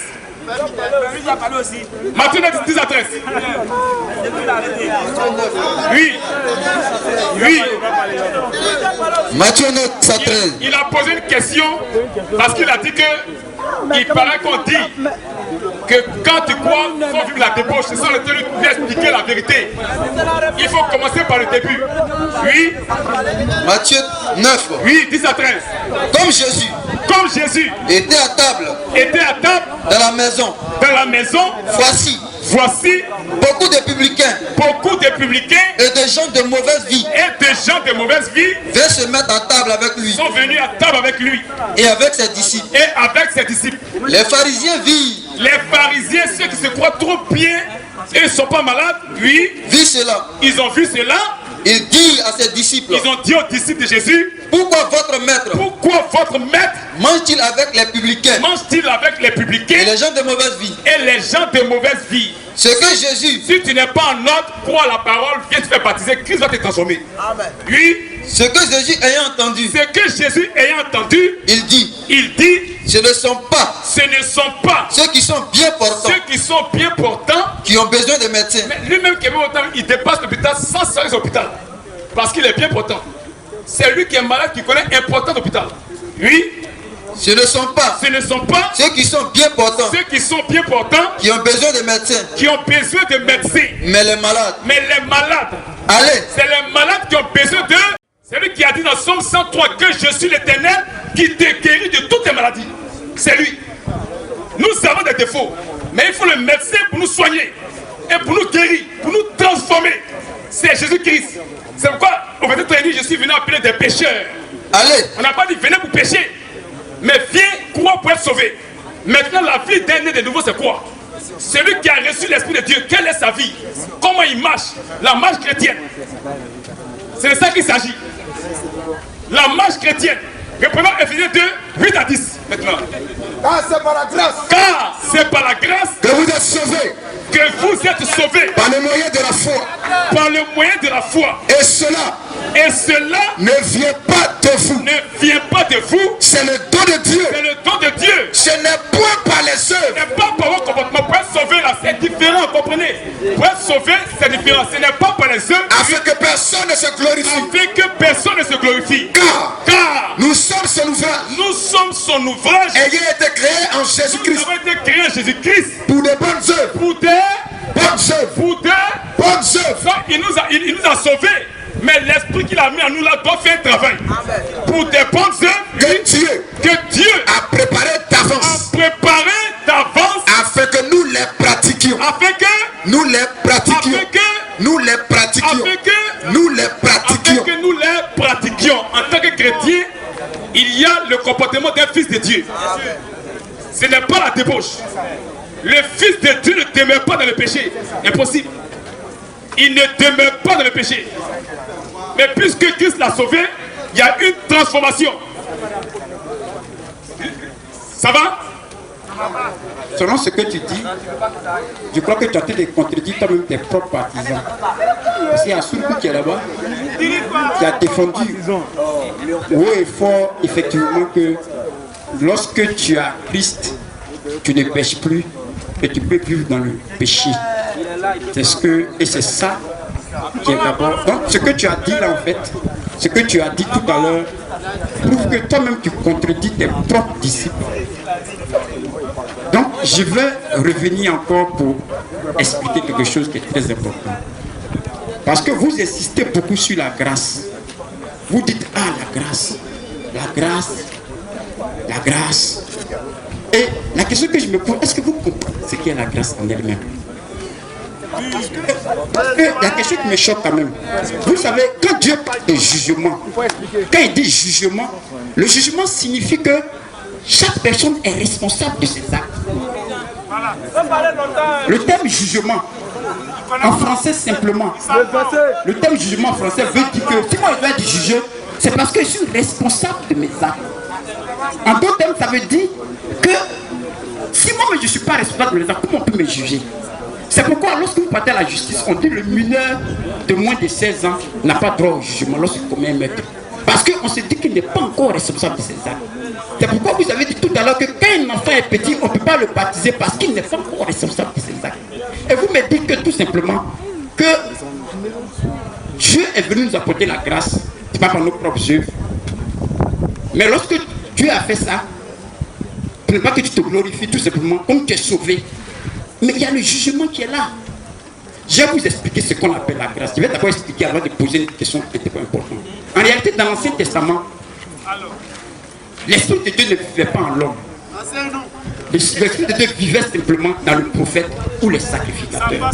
Matthieu 9, 10 à 13. Oui. Oui. Matthieu 9, 10 à 13. Il a posé une question parce qu'il a dit que il paraît qu'on dit que quand tu crois, il faut vivre la débauche. C'est ça le temps de expliquer la vérité. Il faut commencer par le début. Oui. Matthieu 9. Oui, 10 à 13. Comme Jésus était à table dans la maison. Voici beaucoup de publicains et des gens de mauvaise vie venaient se mettre à table avec lui. Sont venus à table avec lui et avec ses disciples. Les pharisiens virent ceux qui se croient trop bien et ne sont pas malades, ils ont vu cela. Ils disent à ses disciples, ils ont dit aux disciples de Jésus, pourquoi votre maître mange-t-il avec les publicains et les gens de mauvaise vie? Ce que Jésus, si tu n'es pas en ordre, crois la parole, viens te faire baptiser, Christ va te transformer. Amen. Oui. Ce que Jésus ayant entendu, il dit, ce ne sont pas ceux qui sont bien portants, qui ont besoin de médecins. Mais lui-même qui est bien portant, il dépasse l'hôpital sans service d'hôpital. Parce qu'il est bien portant. C'est lui qui est malade qui connaît l'importance d'hôpital. Oui. Ce ne sont pas ceux qui sont bien portants, qui ont besoin de médecins, mais les malades. Allez. C'est les malades qui ont besoin d'eux. C'est lui qui a dit dans Somme 103 que je suis l'Éternel qui te guérit de toutes tes maladies. C'est lui. Nous avons des défauts, mais il faut le médecin pour nous soigner et pour nous guérir, pour nous transformer. C'est Jésus-Christ. C'est pourquoi au verset 13, je suis venu appeler des pécheurs. Allez. On n'a pas dit venez pour pécher, mais viens croire pour être sauvé. Maintenant, la vie d'un né de nouveau, c'est quoi? Celui qui a reçu l'Esprit de Dieu, quelle est sa vie? Comment il marche? La marche chrétienne. C'est de ça qu'il s'agit. La marche chrétienne. Reprenons Ephésiens 2, 8 à 10 maintenant. Car c'est par la grâce. Car c'est par la grâce que vous êtes sauvés. Que vous êtes sauvés. Par le moyen de la foi. Par le moyen de la foi. Et cela ne vient pas de vous. C'est le don de Dieu. Ce n'est point par les œuvres. Ce n'est pas par votre comportement. Pour être sauvé là, c'est différent, comprenez? Pour être sauvé, c'est différent. Ce n'est pas par les œuvres. Afin que personne ne se glorifie. Car nous sommes son ouvrage. Ayant été créé en Jésus-Christ. Pour de bonnes œuvres. Il nous a sauvés. Mais l'esprit qu'il a mis en nous là doit faire un travail. Amen. Pour des bonnes œuvres que Dieu a préparé d'avance. Afin que nous les pratiquions. En tant que chrétien, il y a le comportement d'un fils de Dieu. Amen. Ce n'est pas la débauche. Le fils de Dieu ne demeure pas dans le péché. Impossible. Il ne demeure pas dans le péché. Mais puisque Christ l'a sauvé, il y a une transformation. Ça va? Selon ce que tu dis, je crois que tu as été contredit toi-même tes propres partisans. Parce qu'il y a Sourkou qui est là-bas, qui a défendu haut et fort, effectivement, que lorsque tu as Christ, tu ne pêches plus et tu peux vivre dans le péché. Et c'est ça qui est d'abord. Donc, ce que tu as dit là, en fait, ce que tu as dit tout à l'heure, prouve que toi-même tu contredis tes propres disciples. Donc, je vais revenir encore pour expliquer quelque chose qui est très important. Parce que vous insistez beaucoup sur la grâce. Vous dites, ah, la grâce, la grâce, la grâce. Et la question que je me pose, est-ce que vous comprenez ce qu'est la grâce en elle-même? Parce qu'il y a quelque chose qui me choque quand même. Vous savez, quand Dieu parle de jugement, quand il dit jugement, le jugement signifie que chaque personne est responsable de ses actes. Le terme jugement, en français simplement, le terme jugement en français veut dire que si moi je dois être jugé, c'est parce que je suis responsable de mes actes. En d'autres termes, ça veut dire que si moi je ne suis pas responsable de mes actes, comment on peut me juger? C'est pourquoi lorsque vous partez à la justice, on dit que le mineur de moins de 16 ans n'a pas droit au jugement lorsqu'il commet un meurtre. Parce qu'on se dit qu'il n'est pas encore responsable de ses actes. C'est pourquoi vous avez dit tout à l'heure que quand un enfant est petit, on ne peut pas le baptiser parce qu'il n'est pas encore responsable de ses actes. Et vous me dites que tout simplement que Dieu est venu nous apporter la grâce, ce n'est pas par nos propres œuvres. Mais lorsque Dieu a fait ça, ce n'est pas que tu te glorifies tout simplement comme tu es sauvé. Mais il y a le jugement qui est là. Je vais vous expliquer ce qu'on appelle la grâce. Je vais d'abord expliquer avant de poser une question qui était pas importante. En réalité, dans l'Ancien Testament, l'Esprit de Dieu ne vivait pas en l'homme. L'Esprit de Dieu vivait simplement dans le prophète ou les sacrificateurs.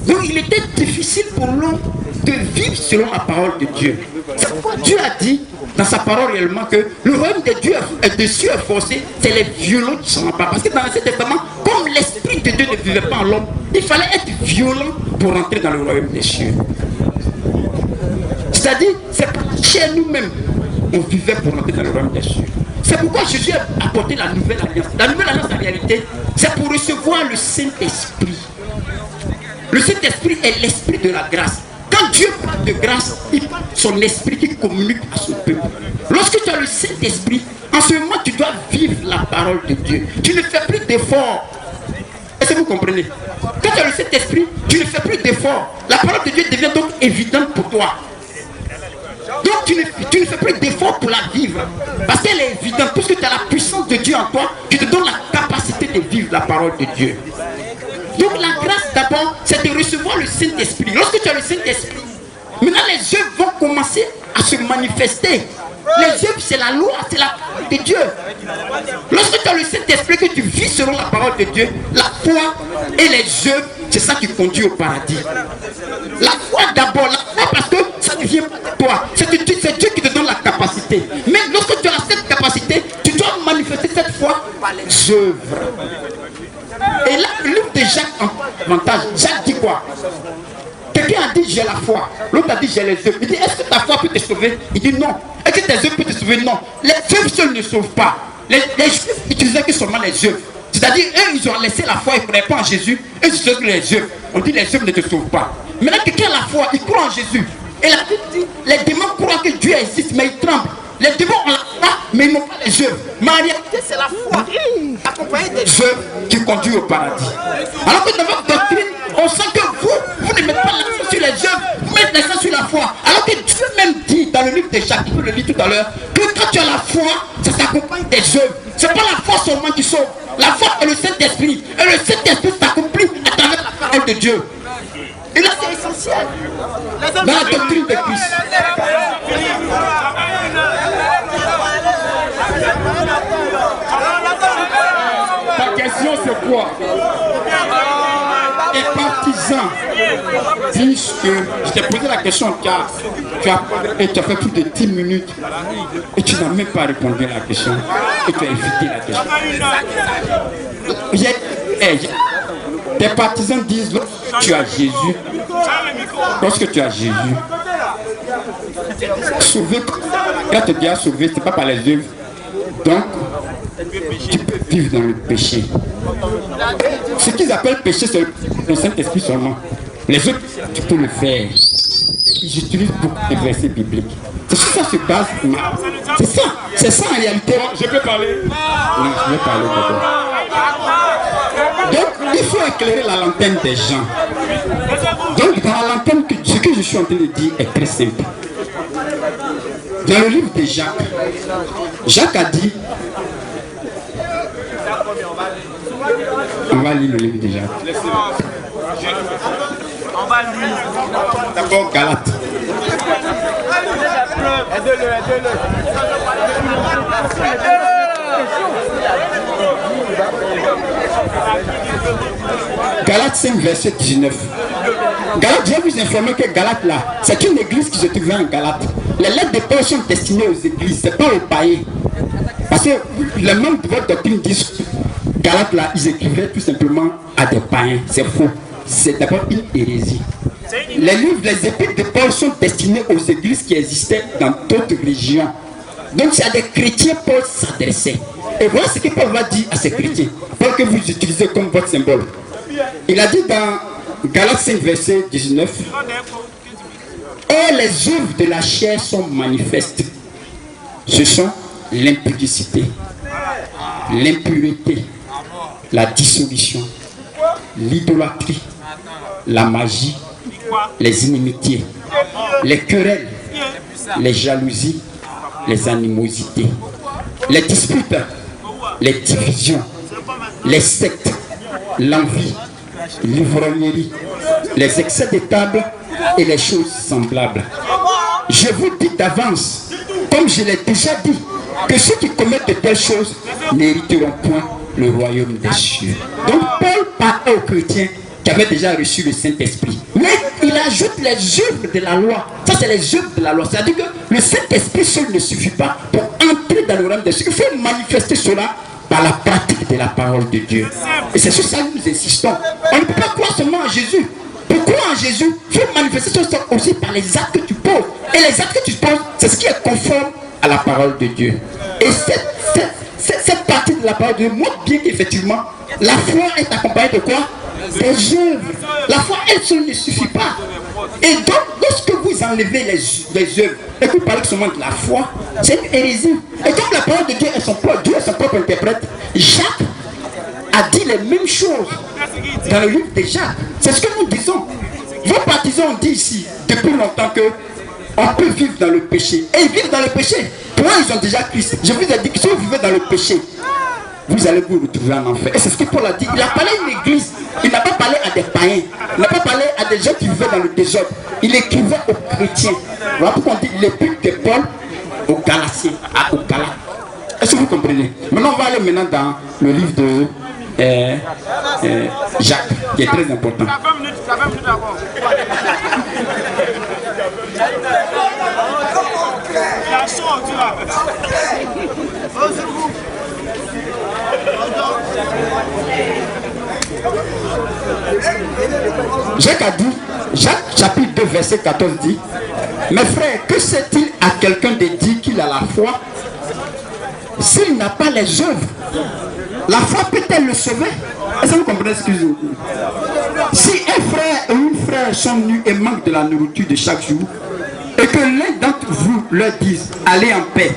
Donc il était difficile pour l'homme de vivre selon la parole de Dieu. C'est pourquoi Dieu a dit dans sa parole réellement que le royaume de Dieu est de cieux forcé, c'est les violents qui sont là-bas. Parce que dans l'Ancien Testament, comme l'Esprit de Dieu ne vivait pas en l'homme, il fallait être violent pour rentrer dans le royaume des cieux. C'est-à-dire, c'est chez nous-mêmes, on vivait pour rentrer dans le royaume des cieux. C'est pourquoi Jésus a apporté la nouvelle alliance. La nouvelle alliance, en réalité, c'est pour recevoir le Saint-Esprit. Le Saint-Esprit est l'esprit de la grâce. Quand Dieu parle de grâce, il parle de son esprit qui communique à son peuple. Lorsque tu as le Saint-Esprit, en ce moment, tu dois vivre la parole de Dieu. Tu ne fais plus d'efforts. Est-ce que vous comprenez? Quand tu as le Saint-Esprit, tu ne fais plus d'efforts. La parole de Dieu devient donc évidente pour toi. Donc tu ne fais plus d'efforts pour la vivre. Parce qu'elle est évidente. Puisque tu as la puissance de Dieu en toi, qui te donne la capacité de vivre la parole de Dieu. Donc la grâce d'abord, c'est de recevoir le Saint-Esprit. Lorsque tu as le Saint-Esprit, maintenant les œuvres vont commencer à se manifester. Les œuvres, c'est la loi, c'est la parole de Dieu. Lorsque tu as le Saint-Esprit, que tu vis selon la parole de Dieu, la foi et les œuvres, c'est ça qui conduit au paradis. La foi d'abord, la foi parce que ça ne vient pas de toi. C'est Dieu qui te donne la capacité. Mais lorsque tu as cette capacité, tu dois manifester cette foi par les œuvres. Et là, le livre de Jacques en avantage. Jacques dit quoi? Quelqu'un a dit j'ai la foi. L'autre a dit j'ai les œuvres. Il dit est-ce que ta foi peut te sauver? Il dit non. Est-ce que tes œuvres peuvent te sauver? Non. Les œuvres seules ne sauvent pas. Les Juifs utilisaient que seulement les œuvres. C'est-à-dire, eux, ils ont laissé la foi, ils ne croyaient pas en Jésus. Eux, ils utilisaient que les œuvres. On dit les œuvres ne te sauvent pas. Maintenant, quelqu'un a la foi, il croit en Jésus. Et la Bible dit les démons croient que Dieu existe, mais ils tremblent. Les démons ont la foi, mais ils n'ont pas les œuvres. Mais en réalité, c'est la foi accompagnée des œuvres qui conduit au paradis. Alors que dans votre doctrine, on sent que vous ne mettez pas l'accent sur les œuvres, vous mettez l'accent sur la foi. Alors que Dieu même dit dans le livre de Jacques, je peux le lire tout à l'heure, que quand tu as la foi, ça s'accompagne des œuvres. Ce n'est pas la foi seulement qui sauve. La foi est le Saint-Esprit. Et le Saint-Esprit s'accomplit à travers la parole de Dieu. Et là, c'est essentiel. Dans la doctrine de Christ. Ta question, c'est quoi? Les partisans disent que je t'ai posé la question car tu as fait plus de 10 minutes et tu n'as même pas répondu à la question et tu as évité la question. Tes partisans disent lorsque tu as Jésus, sauvé, quand tu dis sauvé, ce n'est pas par les œuvres. Donc, tu peux vivre dans le péché. Ce qu'ils appellent péché, c'est le Saint-Esprit seulement. Les autres, tu peux le faire. Ils utilisent beaucoup de versets bibliques. C'est sur ça se base. C'est ça en réalité. Je peux parler? Oui, je vais parler d'abord. Donc, il faut éclairer la lanterne des gens. Donc, dans la lanterne, ce que je suis en train de dire est très simple. Dans le livre de Jacques, Jacques a dit, on va lire le livre de Jacques. On va lire. D'abord Galates. Aidez-le. Galates 5, verset 19. Galate, je vais vous informer que Galate là, c'est une église qui se trouve en Galate. Les lettres de Paul sont destinées aux églises, c'est pas aux païens. Parce que les membres de votre doctrine disent Galate là, ils écrivaient tout simplement à des païens. C'est faux. C'est d'abord une hérésie. Les livres, les épîtres de Paul sont destinés aux églises qui existaient dans d'autres régions. Donc c'est à des chrétiens Paul s'adressait. Et voilà ce que Paul va dire à ces chrétiens. Paul que vous utilisez comme votre symbole. Il a dit dans Galates 5 verset 19. Or les œuvres de la chair sont manifestes. Ce sont l'impudicité, l'impureté, la dissolution, l'idolâtrie, la magie, les inimitiés, les querelles, les jalousies, les animosités, les disputes, les divisions, les sectes, l'envie, l'ivrognerie, les excès de table et les choses semblables. Je vous dis d'avance, comme je l'ai déjà dit, que ceux qui commettent de telles choses n'hériteront point le royaume des cieux. Donc Paul parle aux chrétiens qui avaient déjà reçu le Saint-Esprit. Mais il ajoute les œuvres de la loi. Ça, c'est les œuvres de la loi. C'est-à-dire que le Saint-Esprit seul ne suffit pas pour entrer dans le royaume des cieux. Il faut manifester cela par la pratique de la parole de Dieu. Et c'est sur ça que nous insistons. On ne peut pas croire seulement en Jésus. Pour croire en Jésus, il faut manifester cela aussi par les actes que tu poses. Et les actes que tu poses, c'est ce qui est conforme à la parole de Dieu. Et cette partie de la parole de Dieu montre bien qu'effectivement, la foi est accompagnée de quoi? Des œuvres. La foi, elle seule ne suffit pas. Et donc, lorsque vous enlevez les œuvres et que vous parlez seulement de la foi, c'est une hérésie. Et comme la parole de Dieu est son propre, Dieu est son propre interprète, Jacques a dit les mêmes choses dans le livre de Jacques. C'est ce que nous disons. Vos partisans ont dit ici, depuis longtemps, que on peut vivre dans le péché. Et ils vivent dans le péché. Pour eux, ils ont déjà Christ. Je vous ai dit que si vous vivez dans le péché, vous allez vous retrouver en enfer. Et c'est ce que Paul a dit. Il a parlé à une église. Il n'a pas parlé à des païens. Il n'a pas parlé à des gens qui vivaient dans le désordre. Il écrivait aux chrétiens. Voilà pourquoi on dit l'épître de Paul aux Galatiens, aux Galates. Est-ce que vous comprenez? Maintenant, on va aller maintenant dans le livre de Jacques, qui est très important. Jacques a dit, Jacques chapitre 2 verset 14 dit, mes frères, que sait-il à quelqu'un de dire qu'il a la foi s'il n'a pas les œuvres? La foi peut-elle le sauver? Est-ce que vous comprenez ce que je dis? Si un frère et une frère sont nus et manquent de la nourriture de chaque jour, et que l'un d'entre vous leur dise, allez en paix,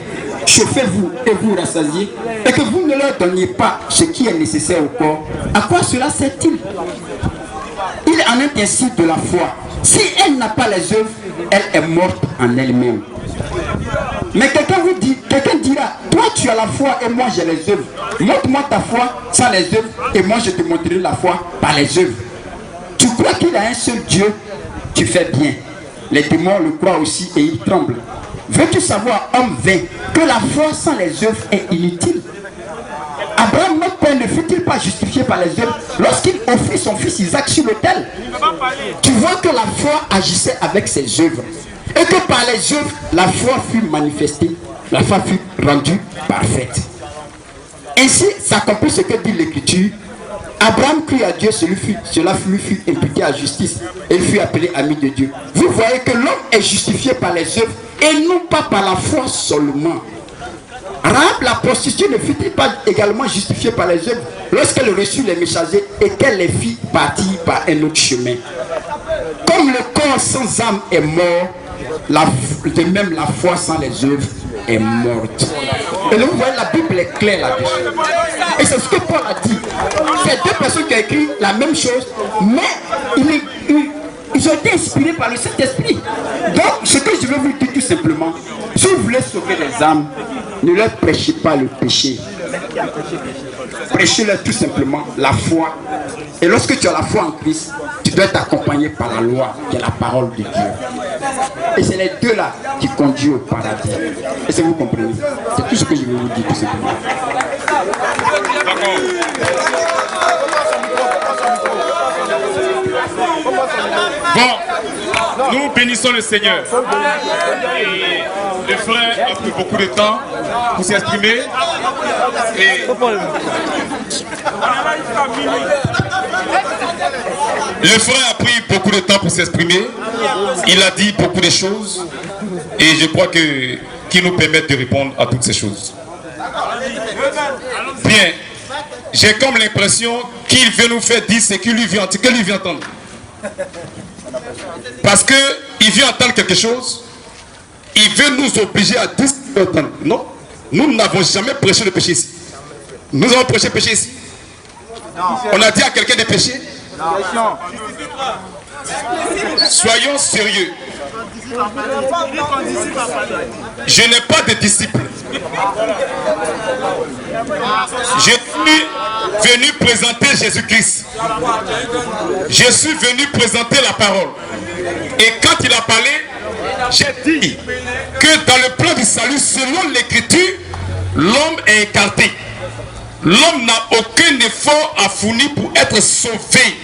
chauffez-vous et vous rassasiez, et que vous ne leur donniez pas ce qui est nécessaire au corps, à quoi cela sert-il? Il en est ainsi de la foi. Si elle n'a pas les œuvres, elle est morte en elle-même. Mais quelqu'un dira, toi tu as la foi et moi j'ai les œuvres. Montre-moi ta foi sans les œuvres et moi je te montrerai la foi par les œuvres. Tu crois qu'il a un seul Dieu, tu fais bien. Les démons le croient aussi et ils tremblent. Veux-tu savoir, homme vain, que la foi sans les œuvres est inutile? Abraham, notre père, ne fut-il pas justifié par les œuvres lorsqu'il offrit son fils Isaac sur l'autel? Tu vois que la foi agissait avec ses œuvres. Et que par les œuvres, la foi fut manifestée, la foi fut rendue parfaite. Ainsi s'accomplit ce que dit l'Écriture. Abraham crut à Dieu, cela lui fut imputé à justice. Et il fut appelé ami de Dieu. Vous voyez que l'homme est justifié par les œuvres et non pas par la foi seulement. Rahab la prostituée ne fut-il pas également justifiée par les œuvres lorsqu'elle reçut les messagers et qu'elle les fit partir par un autre chemin? Comme le corps sans âme est mort, de même la foi sans les œuvres est morte. Et donc vous voyez, la Bible est claire là-dessus. Et c'est ce que Paul a dit. C'est deux personnes qui ont écrit la même chose, mais ils ont été inspirés par le Saint-Esprit. Donc ce que je veux vous dire tout simplement, si vous voulez sauver les âmes, ne leur prêchez pas le péché. Prêchez-leur tout simplement la foi. Et lorsque tu as la foi en Christ, tu dois être accompagné par la loi, qui est la parole de Dieu. Et c'est les deux là qui conduisent au paradis. Est-ce que vous comprenez? C'est tout ce que je veux vous dire tout simplement. Bon, nous bénissons le Seigneur. Et le frère a pris beaucoup de temps pour s'exprimer. Le frère a pris beaucoup de temps pour s'exprimer. Il a dit beaucoup de choses. Et je crois qu'il nous permet de répondre à toutes ces choses. Bien. J'ai comme l'impression qu'il veut nous faire dire ce qu'il lui vient entendre. Parce qu'il vient entendre quelque chose. Il veut nous obliger à dire ce qu'il veut entendre. Non. Nous n'avons jamais prêché le péché ici. Nous avons prêché le péché ici. On a dit à quelqu'un de pécher. Soyons sérieux. Je n'ai pas de disciples. Je suis venu présenter Jésus-Christ. Je suis venu présenter la parole. Et quand il a parlé, j'ai dit que dans le plan du salut, selon l'écriture, l'homme est écarté. L'homme n'a aucun effort à fournir pour être sauvé.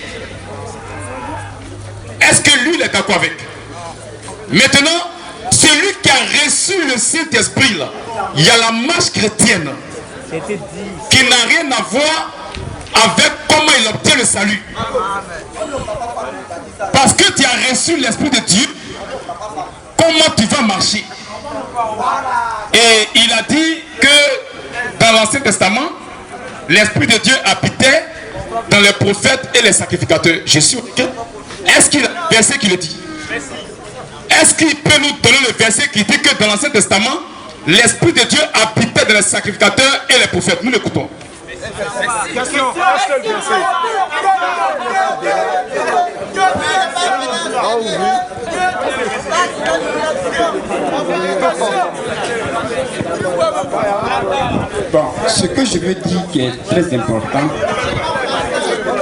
Est-ce que lui, il est d'accord avec? Maintenant, celui qui a reçu le Saint-Esprit, là, il y a la marche chrétienne qui n'a rien à voir avec comment il obtient le salut. Parce que tu as reçu l'Esprit de Dieu, comment tu vas marcher? Et il a dit que dans l'Ancien Testament, l'Esprit de Dieu habitait dans les prophètes et les sacrificateurs. Je suis ok. Est-ce qu'il y a un verset qui le dit? Est-ce qu'il peut nous donner le verset qui dit que dans l'Ancien Testament, l'Esprit de Dieu habitait dans les sacrificateurs et les prophètes? Nous l'écoutons. Bon, ce que je veux dire qui est très important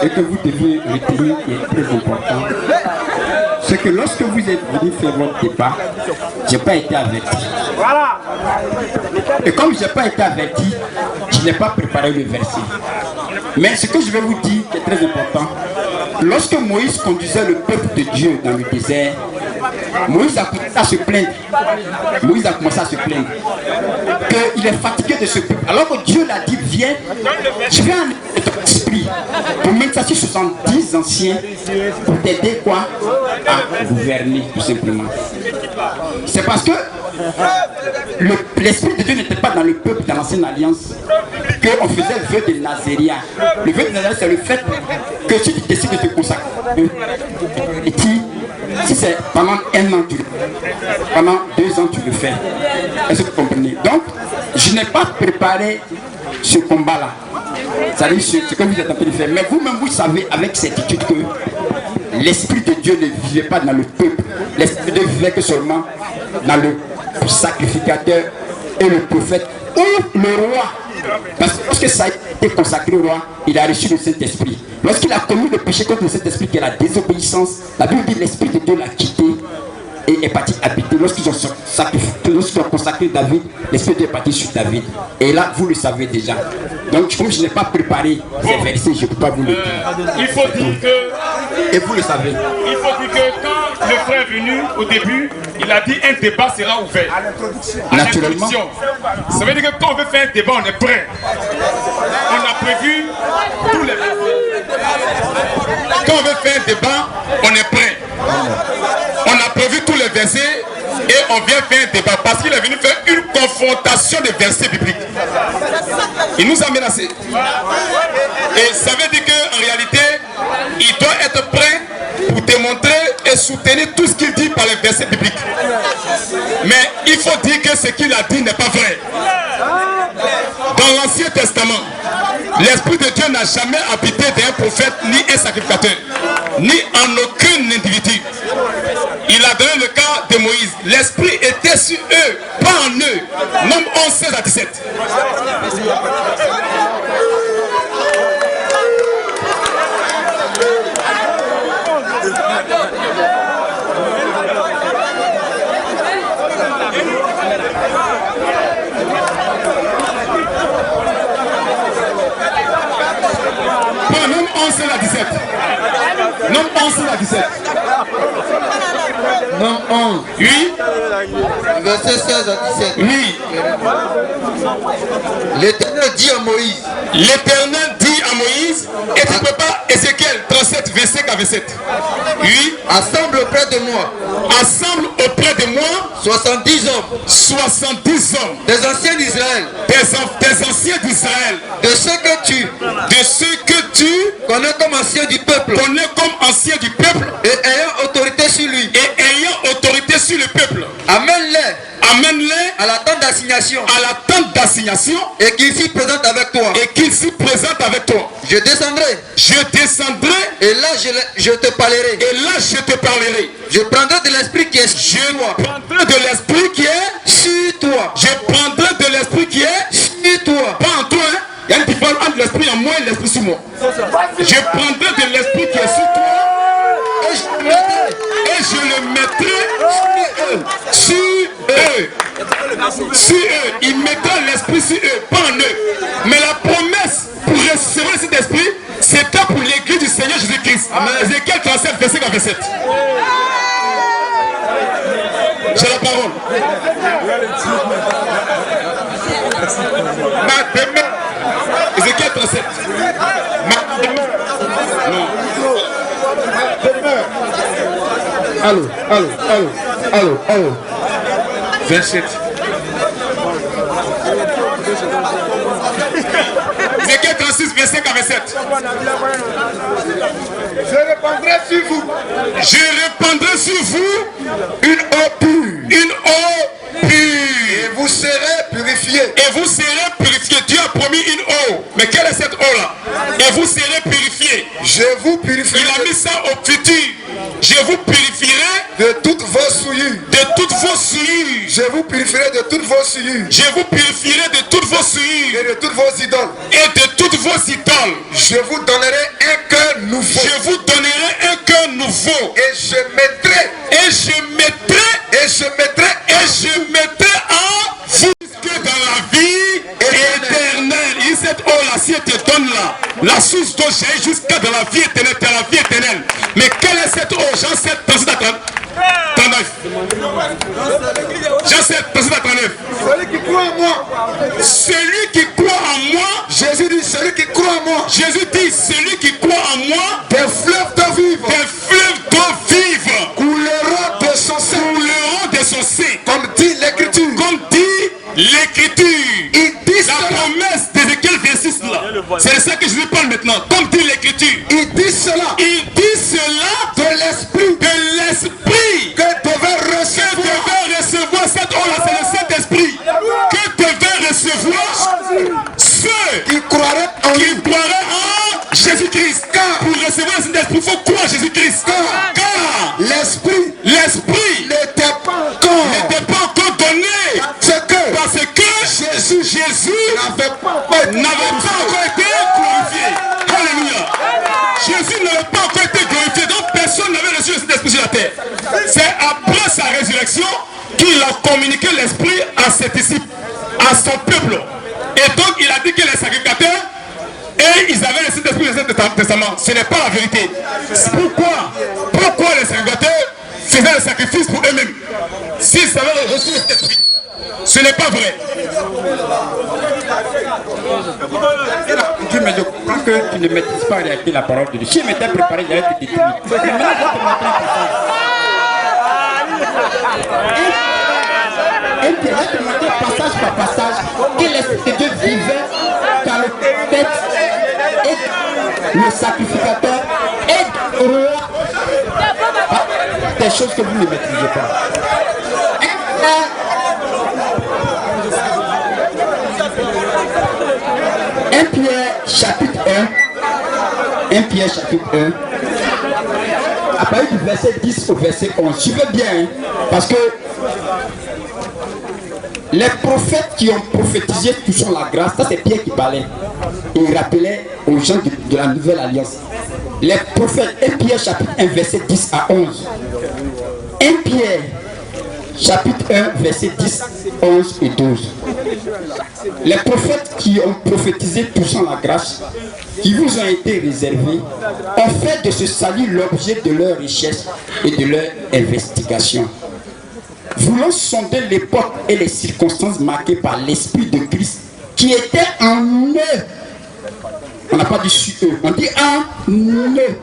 et que vous devez retenir qui est très important, c'est que lorsque vous êtes venu faire votre débat, je n'ai pas été averti. Et comme je n'ai pas été averti, je n'ai pas préparé le verset. Mais ce que je vais vous dire qui est très important, lorsque Moïse conduisait le peuple de Dieu dans le désert, Moïse a commencé à se plaindre. Moïse a commencé à se plaindre qu'il est fatigué de ce peuple. Alors que Dieu l'a dit, viens, je vais en ton esprit pour mettre ça sur 70 anciens pour t'aider quoi à gouverner tout simplement. C'est parce que l'Esprit de Dieu n'était pas dans le peuple dans l'ancienne alliance qu'on faisait le vœu de Nazaria. Le vœu de Nazaria, c'est le fait que si tu décides de te consacrer et si c'est pendant 1 an, pendant 2 ans tu le fais. Est-ce que vous comprenez? Donc, je n'ai pas préparé ce combat-là. Ça veut dire ce que vous êtes en train de faire. Mais vous-même, vous savez avec certitude que l'Esprit de Dieu ne vivait pas dans le peuple. L'Esprit de Dieu vivait que seulement dans le sacrificateur et le prophète ou le roi. Parce que lorsque ça a été consacré au roi, il a reçu le Saint-Esprit. Lorsqu'il a commis le péché contre le Saint-Esprit, qui est la désobéissance, la Bible dit l'Esprit de Dieu l'a quitté et est parti habiter. Lorsqu'ils ont consacré David, l'Esprit de Dieu est parti sur David. Et là, vous le savez déjà. Donc, comme je n'ai pas préparé ces versets, je ne peux pas vous le dire. Il faut dire que... Et vous le savez. Il faut dire que quand le frère est venu au début, il a dit un débat sera ouvert. À Naturellement. Ça veut dire que quand on veut faire un débat, on est prêt. On a prévu tous les... Quand on veut faire un débat, on est prêt. On a prévu tous les versets et on vient faire un débat parce qu'il est venu faire une confrontation de versets bibliques. Il nous a menacés. Et ça veut dire qu'en réalité, il doit être prêt pour démontrer et soutenir tout ce qu'il dit par les versets bibliques. Mais il faut dire que ce qu'il a dit n'est pas vrai. Dans l'Ancien Testament, l'Esprit de Dieu n'a jamais habité d'un prophète ni un sacrificateur, ni en aucun individu. Il a donné le cas de Moïse. L'Esprit était sur eux, pas en eux. Nombre 11, 16 à 17. Nombre 11, 16 à 17. Nombre 11, 16 à 17. Deutéronome 11. Oui. Verset 16 à 17. Oui. L'Éternel dit à Moïse. L'Éternel dit à Moïse, et tu peux pas, Ézéchiel 37, verset 47. Oui. Assemble auprès de moi. Assemble auprès de moi 70 hommes. 70 hommes. Des anciens d'Israël. Des anciens d'Israël. De ceux que tu connais comme anciens du peuple. Connais comme anciens du peuple. Et ayant autorité sur lui. Et ayant autorité sur le peuple. Amène-les. Amène-les à la tente d'assignation. À la tente d'assignation. Et qu'ils s'y présentent avec toi. Et qu'ils s'y présentent avec toi. Je descendrai. Je descendrai. Et là je te parlerai. Et là je te parlerai. Je prendrai de l'esprit qui est sur toi. Je prendrai de l'esprit qui est sur toi. Je prendrai de l'esprit qui est sur toi. Pas en toi, hein. Il y a une différence entre l'esprit en moi et l'esprit sur moi. Je prendrai de l'esprit qui est sur toi. Et je le mettrai sur eux. Sur eux. Il mettra l'esprit sur eux, pas en eux. Mais la promesse pour recevoir cet esprit, c'était pour l'église du Seigneur Jésus-Christ. Ézéchiel 37, verset 47. J'ai la parole. Ézéchiel 37. Allô. 27. Ézéchiel 36, verset 47. Je répandrai sur vous. Je répandrai sur vous une eau pure. Une eau pure. Et vous serez purifiés. Et vous serez purifiés. Dieu a promis une eau. Mais quelle est cette eau-là? Et vous serez purifiés. Je vous purifierai. Il a mis ça au futur. Je vous purifierai de toutes vos souillures. De toutes vos souillures. Je vous purifierai de toutes vos souillures. Je vous purifierai de toutes vos souillures. Et de toutes vos idoles. Et de toutes vos idoles. Je vous donnerai un cœur nouveau. Je vous donnerai un cœur nouveau. Et je mettrai. Et je mettrai. Et je mettrai. Et je mettrai en vous que dans la vie éternelle. Et cette eau-là, si elle te donne là, la source d'eau jaillit jusqu'à dans la vie éternelle, dans la vie éternelle. Mais quelle est cette eau? Jean 7, verset 39. Jean 7, verset 39. Celui qui croit en moi. Celui qui croit en moi. Jésus dit, celui qui croit en moi. Jésus dit, celui qui croit en moi. Des fleuves d'eau vive. Des fleuves d'eau vive. Couleront de son sein. Couleront de son sein. Comme dit l'Écriture. Comme dit l'Écriture. Il dit la promesse d'Ézéchiel 26 là. C'est ça que je lui parle maintenant. Comme dit l'Écriture. Il dit cela. Il dit cela de l'esprit. De l'esprit. Que devait recevoir cette eau là, c'est le Saint-Esprit. Que devait recevoir ceux qui croiraient en Jésus-Christ. Car pour recevoir le Saint-Esprit, il faut croire en Jésus-Christ. Car l'esprit n'était pas encore donné. Parce que Jésus n'avait pas encore été glorifié. Alléluia. Jésus n'avait pas encore été glorifié. Donc personne n'avait reçu le Saint-Esprit sur la terre. C'est après sa résurrection qu'il a communiqué l'Esprit à ses disciples, à son peuple. Et donc il a dit que les sacrificateurs, et ils avaient le Saint-Esprit dans l'Ancien Testament. Ce n'est pas la vérité. Pourquoi les sacrificateurs faisaient le sacrifice pour eux-mêmes s'ils avaient reçu le Saint-Esprit? Ce n'est pas vrai. Dieu, mais je crois que tu ne maîtrises pas en réalité la parole de Dieu. Si je m'étais préparé, j'allais te détruire. Maintenant, je vais te montrer un passage. Et puis, je vais te montrer passage par passage que l'Esprit de Dieu vivait dans le texte et le sacrificateur et le roi. Des choses que vous ne maîtrisez pas. 1 Pierre chapitre 1. 1 Pierre chapitre 1. À partir du verset 10 au verset 11. Suivez bien, hein, parce que les prophètes qui ont prophétisé touchant la grâce, ça c'est Pierre qui parlait. Il rappelait aux gens de la nouvelle alliance. Les prophètes, 1 Pierre chapitre 1 verset 10 à 11. 1 Pierre chapitre 1 verset 10, 11 et 12. Les prophètes qui ont prophétisé touchant la grâce qui vous ont été réservés ont fait de ce salut l'objet de leur richesse et de leur investigation. Voulant sonder l'époque et les circonstances marquées par l'Esprit de Christ qui était en eux. On n'a pas dit sur eux, on dit en eux.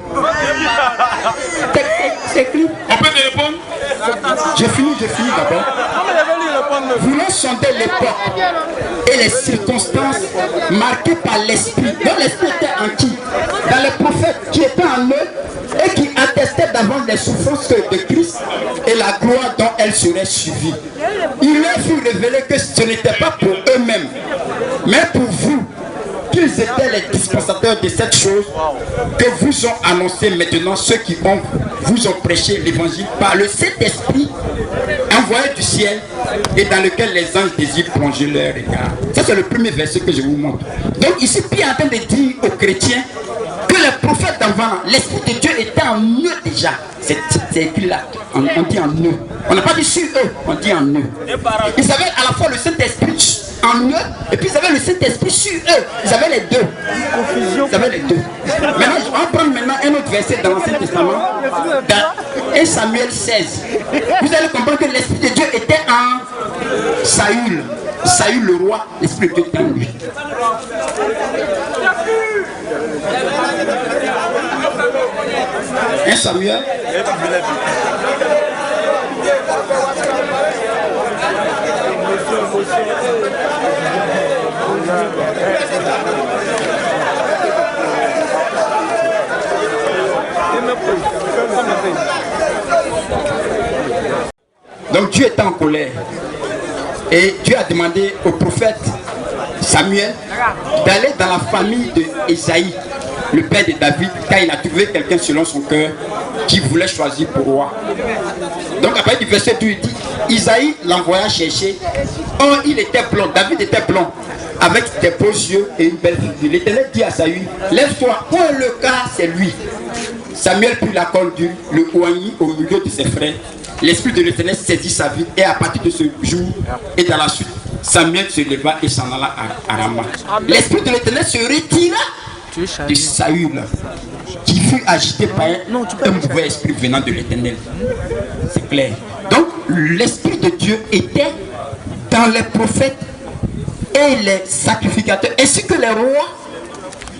C'est écrit. On peut te répondre? J'ai fini d'abord. Voulant sonder l'époque et les circonstances marquées par l'Esprit. Donc l'Esprit était en qui? Dans les prophètes qui étaient en eux et qui attestaient d'avant les souffrances de Christ et la gloire dont elles seraient suivies. Il leur fut révélé que ce n'était pas pour eux-mêmes, mais pour vous, qu'ils étaient les dispensateurs de cette chose que vous ont annoncé maintenant ceux qui vous ont prêché l'évangile par le Saint-Esprit envoyé du ciel et dans lequel les anges désirent plonger leur regard. Ça c'est le premier verset que je vous montre. Donc ici Pierre est en train de dire aux chrétiens que les prophètes d'avant, l'Esprit de Dieu était en eux déjà. C'est écrit là, on dit en eux. On n'a pas dit sur eux, on dit en eux. Ils avaient à la fois le Saint-Esprit en eux, et puis ils avaient le Saint-Esprit sur eux. Ils avaient les deux. Ils avaient les deux. Maintenant, on va prendre maintenant un autre verset dans l'Ancien Testament, dans 1 Samuel 16. Vous allez comprendre que l'Esprit de Dieu était en Saül. Saül le roi, l'Esprit de Dieu était en lui. Un Samuel. Donc Dieu était en colère et Dieu a demandé au prophète Samuel d'aller dans la famille d'Ésaïe, le père de David, car il a trouvé quelqu'un selon son cœur qui voulait choisir pour roi. Donc à partir du verset 2, il dit, Isaïe l'envoya chercher. Oh, il était blond, David était blond, avec des beaux yeux et une belle figure. L'Éternel dit à Saül, lève-toi, point le cas, c'est lui. Samuel prit la conduite, le oignit au milieu de ses frères. L'Esprit de l'Éternel saisit sa vie et à partir de ce jour et dans la suite, Samuel se leva et s'en alla à Rama. L'Esprit de l'Éternel se retira de Saül, qui fut agité par un mauvais esprit venant de l'Éternel. C'est clair. Donc l'Esprit de Dieu était dans les prophètes et les sacrificateurs, ainsi que les rois.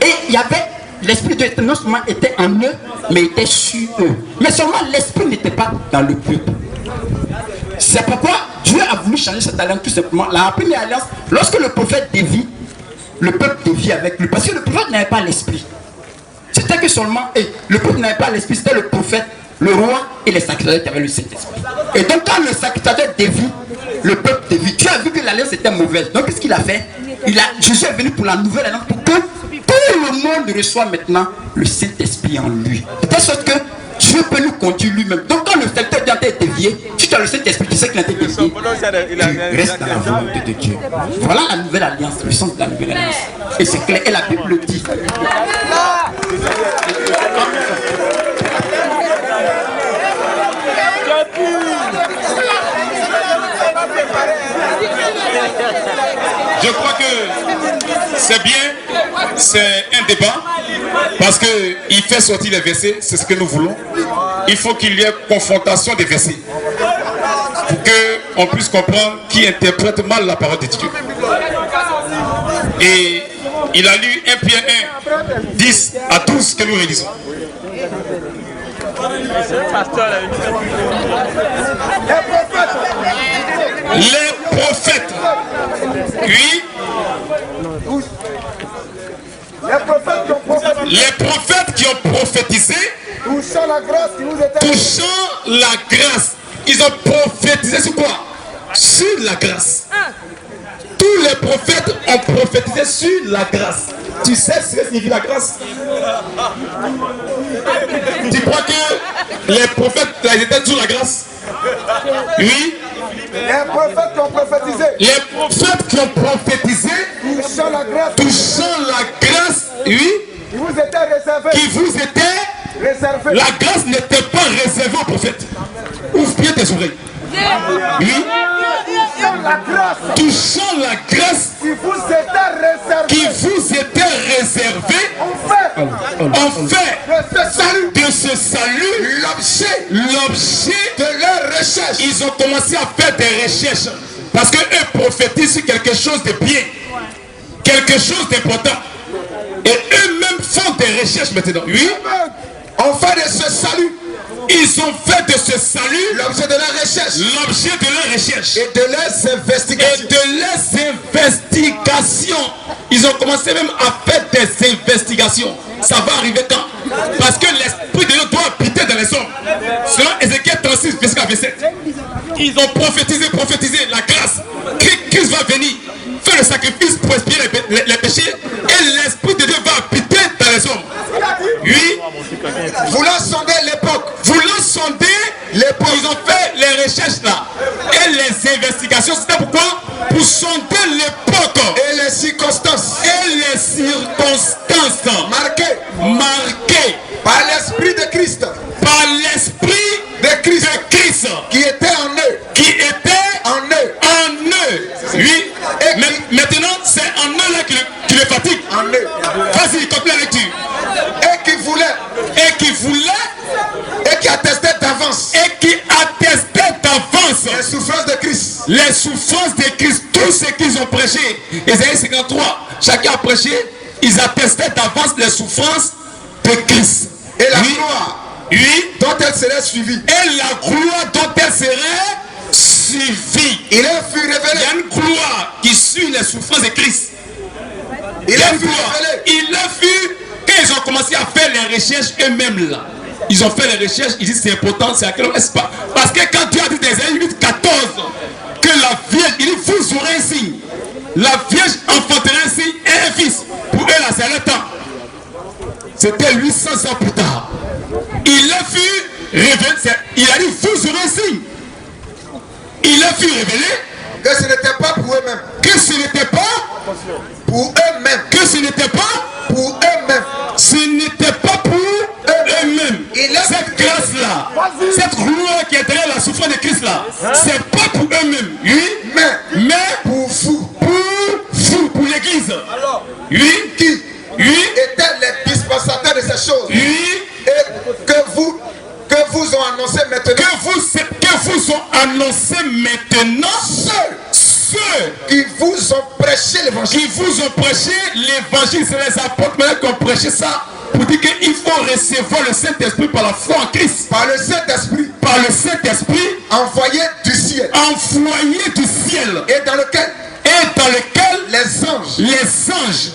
Et il y avait l'Esprit de Dieu, non seulement était en eux, mais était sur eux. Mais seulement l'Esprit n'était pas dans le peuple. C'est pourquoi Dieu a voulu changer cette alliance tout simplement. La première alliance, lorsque le prophète dévie, le peuple dévie avec lui. Parce que le prophète n'avait pas l'Esprit. C'était que seulement, le peuple n'avait pas l'Esprit, c'était le prophète, le roi et les sacrificateurs qui avaient le Saint-Esprit. Et donc quand le sacrificateur dévie, le peuple dévie. Dieu a vu que l'alliance était mauvaise. Donc qu'est-ce qu'il a fait? Jésus est venu pour la nouvelle alliance, pour que tout le monde reçoit maintenant le Saint-Esprit en lui. De telle sorte que Dieu peut nous conduire lui-même. Donc quand le sacrificateur est dévié, si tu as le Saint-Esprit, tu sais qu'il a été dévié, tu restes dans la volonté de Dieu. Voilà la nouvelle alliance, le sens de la nouvelle alliance. Et c'est clair, et la Bible le dit. Je crois que c'est bien, c'est un débat, parce qu'il fait sortir les versets, c'est ce que nous voulons. Il faut qu'il y ait confrontation des versets, pour qu'on puisse comprendre qui interprète mal la parole de Dieu. Et il a lu 1 Pierre 1, 10 à 12 que nous réalisons. Les prophètes, oui. Les prophètes qui ont prophétisé, touchant la grâce, ils ont prophétisé sur quoi? Sur la grâce. Tous les prophètes ont prophétisé sur la grâce. Tu sais ce que signifie la grâce? Tu crois que les prophètes ils étaient sous la grâce? Oui. Les prophètes qui ont prophétisé. Les prophètes qui ont prophétisé, touchant la grâce, oui, qui vous était réservé. La grâce n'était pas réservée aux prophètes. Ouvre bien tes oreilles. Oui. Touchant la grâce qui vous était réservée. Qui vous était réservée. ont fait de ce salut l'objet de leur recherche. Ils ont commencé à faire des recherches parce qu'eux prophétisent sur quelque chose de bien, quelque chose d'important. Et eux-mêmes font des recherches maintenant. Oui, on fait de ce salut. Ils ont fait de ce salut l'objet de leur recherche. L'objet de leur recherche. Et de leurs investigations. Et de leurs investigations. Ils ont commencé même à faire des investigations. Ça va arriver quand? Parce que l'Esprit de Dieu doit habiter dans les hommes. Selon Ézéchiel 36, verset 27. Ils ont prophétisé la grâce. Christ va venir faire le sacrifice pour expier les péchés. Et l'Esprit de Dieu va habiter dans les hommes. Oui. Voulant sonder l'époque. Voulant sonder l'époque. Ils ont fait les recherches là. Et les investigations. C'était pourquoi? Pour sonder l'époque. Et les circonstances. Et les circonstances. Marquées. Par l'Esprit de Christ. Par l'Esprit de Christ. Qui était en eux. Qui était en eux. En eux. Oui. Et maintenant, c'est en eux là qui le fatigue. En eux. Vas-y, continue la lecture. Et qui voulait. Et qui voulait. Et qui attestait d'avance. Et qui attestait d'avance. Les souffrances de Christ. Les souffrances de Christ. Tout ce qu'ils ont prêché. Ésaïe 53. Chacun a prêché. Ils attestaient d'avance les souffrances de Christ. Et la gloire. Oui. Dont elle serait suivie. Et la gloire dont elle serait suivie. Il a fut révélé. Il y a une gloire qui suit les souffrances de Christ. Il a fut révélé. Il a vu quand ils ont commencé à faire les recherches eux-mêmes là. Ils ont fait les recherches, ils disent c'est important, c'est à quel moment, pas. Parce que quand Dieu a dit dans Ésaïe 8, 14 que la Vierge, il dit vous aurez un signe. La Vierge enfantera un signe et un fils. Pour eux là, c'est le temps. C'était 800 ans plus tard. Il a vu révéler, il a dit vous aurez un signe. Il a vu révéler que ce n'était pas pour eux-mêmes. Que ce n'était pas pour eux-mêmes. Que ce n'était pas pour eux-mêmes. Ce n'était pas pour eux-mêmes. Cette grâce-là, cette gloire qui est derrière la souffrance de Christ-là, c'est pas pour eux-mêmes. Oui, mais pour vous. Pour vous, pour l'Église. Oui, qui étaient les dispensateurs de ces choses. Oui, et que vous ont annoncé maintenant. Que vous ont annoncé maintenant ceux qui vous ont prêché l'évangile. Qui vous ont prêché l'évangile. C'est les apôtres qui ont prêché ça pour dire qu'il faut recevoir le Saint-Esprit par la foi en Christ. Par le Saint-Esprit. Par le Saint-Esprit. Envoyé du ciel. Envoyé du ciel. Et dans lequel les anges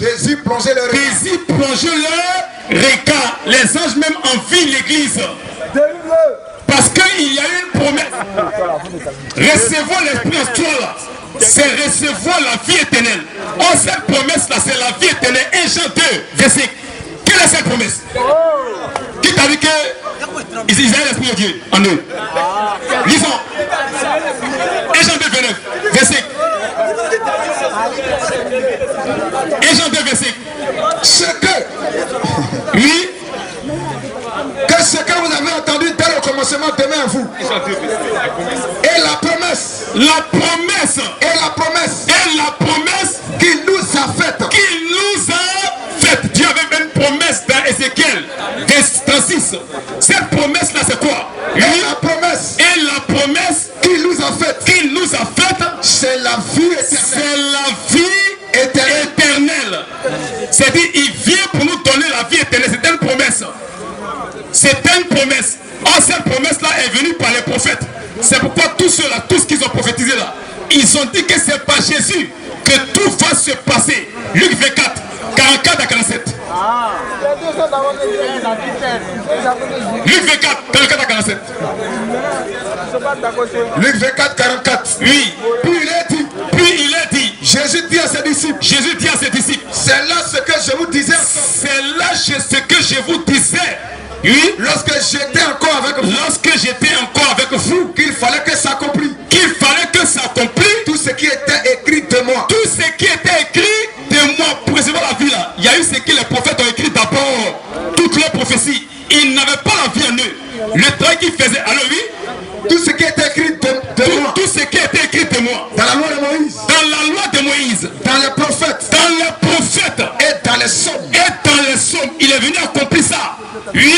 désirent plonger leur regard. Les anges même envient l'église. Parce qu'il y a une promesse. Recevoir l'esprit astral, c'est recevoir la vie éternelle. Oh, cette promesse-là, c'est la vie éternelle. 1 Jean 2, verset. Quelle est cette promesse? Qui t'a dit qu'ils ont l'esprit de Dieu en eux? Lisons. 1 Jean 2, 29, verset. 1 Jean 2, verset. Ce que. Oui. Que ce que vous avez entendu dès le commencement demeure à vous. Et la promesse. La promesse. Et la promesse. Et la promesse qu'il nous a faite. Qu'il nous a faite. Dieu avait une promesse dans Ézéchiel 36. Cette promesse-là, c'est quoi? Et la promesse. Et la promesse qu'il nous a faite. Qu'il nous a faite. C'est la vie éternelle. C'est la vie éternelle. C'est-à-dire, il vient pour nous donner la vie éternelle. C'est une promesse. C'est une promesse. Or, cette promesse-là est venue par les prophètes. C'est pourquoi tous ceux-là, tout ce qu'ils ont prophétisé là, ils ont dit que c'est par Jésus que tout va se passer. Luc 24, 44 à 47. Luc 24, 44 à 47. Luc 24, 44. Oui. Puis il est dit. Jésus dit à ses disciples. C'est là ce que je vous disais. C'est là ce que je vous disais. Oui. Lorsque j'étais encore avec vous. Qu'il fallait que ça accomplisse. Tout ce qui était écrit de moi. Tout ce qui était écrit de moi pour recevoir la vie là. Il y a eu ce que les prophètes ont écrit d'abord. Toutes les prophéties. ils n'avaient pas la vie en eux. Le travail qu'ils faisaient, alors oui, tout ce qui était écrit de moi. Tout ce qui était écrit de moi. Dans la loi de Moïse. Dans la loi de Moïse. Dans les prophètes. Dans les prophètes. Et dans les psaumes. Et dans les psaumes. Il est venu accomplir ça. Oui.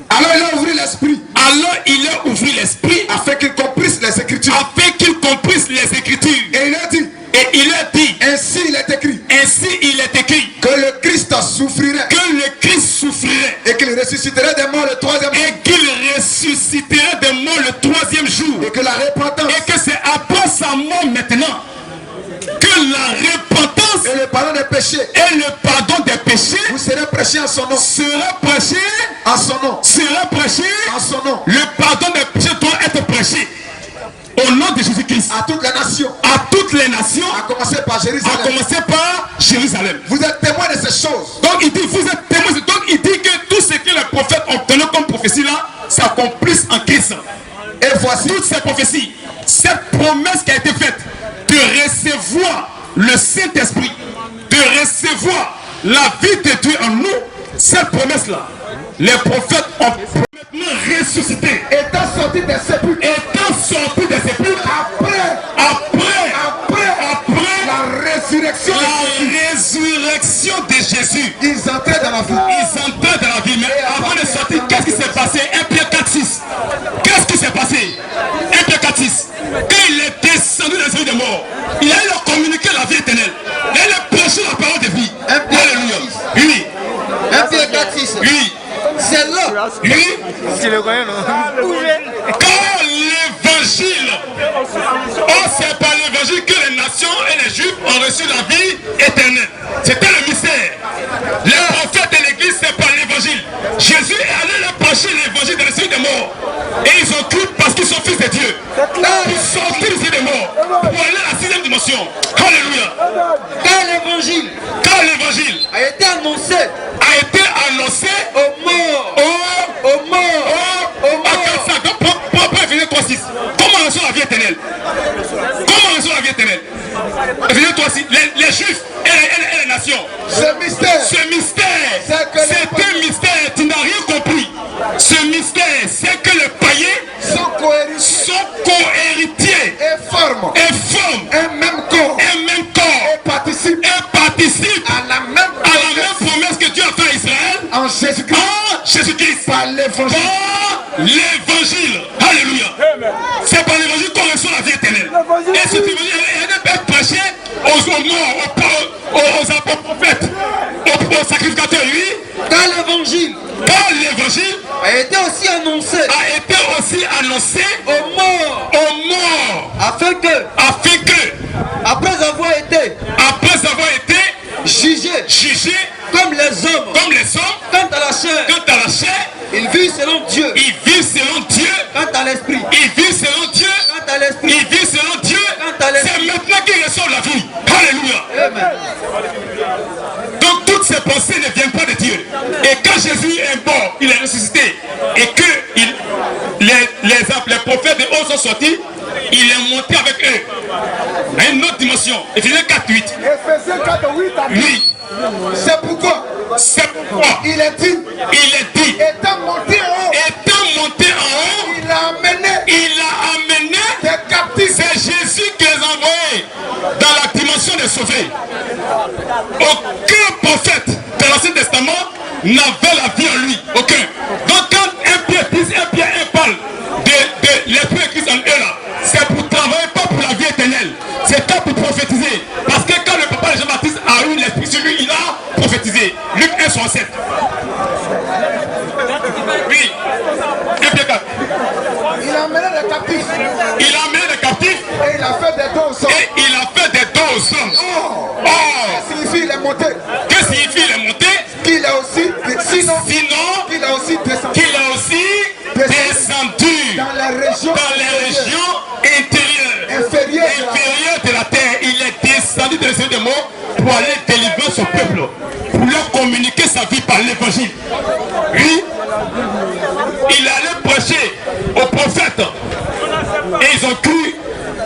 Alors il a ouvert l'esprit. Alors il a ouvert l'esprit. Afin qu'il comprisse les Écritures. Afin qu'il comprisse les Écritures. Et il a dit. Et il a dit. Ainsi il est écrit. Ainsi il est écrit. Que le Christ souffrirait. Que le Christ souffrirait. Et qu'il ressusciterait des morts le troisième jour. Et qu'il ressusciterait des morts le troisième jour. Et que la repentance. Et que c'est après sa mort maintenant que la repentance et le pardon des péchés. Et le pardon des péchés. Vous serez prêchés en son nom. Sera prêché en son nom. Sera prêché en son nom. Le pardon des péchés doit être prêché. Au nom de Jésus-Christ. À toutes les nations. À toutes les nations. À commencer par Jérusalem. À commencer par Jérusalem. Vous êtes témoins de ces choses. Donc il dit, vous êtes témoins. Donc il dit que tout ce que les prophètes ont donné comme prophétie là, s'accomplisse en Christ. Et voici toutes ces prophéties. Cette promesse qui a été faite de recevoir le Saint-Esprit, de recevoir la vie de Dieu en nous, cette promesse là, les prophètes ont maintenant ressuscité. Étant sortis des sépulcres. Étant sortis des sépulcres. Après la résurrection. La résurrection de Jésus. Ils entraient dans la vie. Ils entraient dans la vie. Mais avant de sortir, qu'est-ce qui s'est passé? 1 Pierre 4:6. Qu'est-ce qui s'est passé? 1 Pierre 4:6. Quand il est descendu dans les vies des morts, il a eu leur communiquer la vie éternelle. Il a eu leur prêcher la parole de vie. Alléluia. Oui. 1 Pierre 4:6. Oui. C'est là. Oui. Tu le connais, non? Quand l'évangile, c'est par l'évangile que les nations et les juifs ont reçu la vie éternelle. C'était le mystère. Les prophètes de l'église, c'est par l'évangile. Jésus est allé leur prêcher l'évangile de l'esprit des morts. Et ils ont cru parce qu'ils sont fils de Dieu. Pour sortir ici des morts. Pour aller à la 6e dimension. Alléluia. Quand l'évangile a été annoncé aux morts. Comment reçoit la vie éternelle? Comment reçoit la vie éternelle? Les juifs et les nations. Ce mystère. C'est un mystère. Tu n'as rien compris. Ce mystère, c'est que les païens sont co-héritiers. Et forment un même corps. Et participent à la même promesse que Dieu a faite à Israël. En Jésus-Christ. Par l'évangile. Alléluia. C'est par l'évangile qu'on reçoit la vie éternelle. Et cet évangile est prêché aux morts, aux apôtres prophètes, aux sacrificateurs, oui. Quand l'évangile a été aussi annoncé aux morts. Afin que après avoir été jugés comme les hommes quant à la chair, ils vivent selon Dieu. Quant à l'esprit. Quant à l'esprit. C'est maintenant qu'ils reçoivent la vie. Alléluia. Amen. Donc toutes ces pensées ne viennent pas de Dieu. Et quand Jésus est mort, il est ressuscité. Et que les prophètes de haut sont sortis, il est monté avec eux à une autre dimension. Éphésiens 4:8. Oui. C'est pourquoi il est dit, étant monté en haut, il a amené des captifs. C'est Jésus qui les a envoyés dans la dimension des sauvés. Aucun prophète de l'Ancien Testament n'avait la vie en lui. Aucun. Donc quand un Pierre parle de l'esprit de Christ en eux là, c'est pour travailler, pas pour la vie éternelle. C'est pas pour prophétiser. Parce que quand le papa de Jean-Baptiste a eu l'esprit sur lui, il a prophétisé. Luc 1:67. Oui. 1 Pierre 4. Il a amené des captifs. Et il a fait des dons aux hommes. Que signifie les montées? Qu'il a aussi descendu dans les régions intérieures, inférieures de la terre. Il est descendu de l'esprit des morts pour aller délivrer son peuple, pour leur communiquer sa vie par l'évangile. Oui, il allait prêcher aux prophètes et ils ont cru,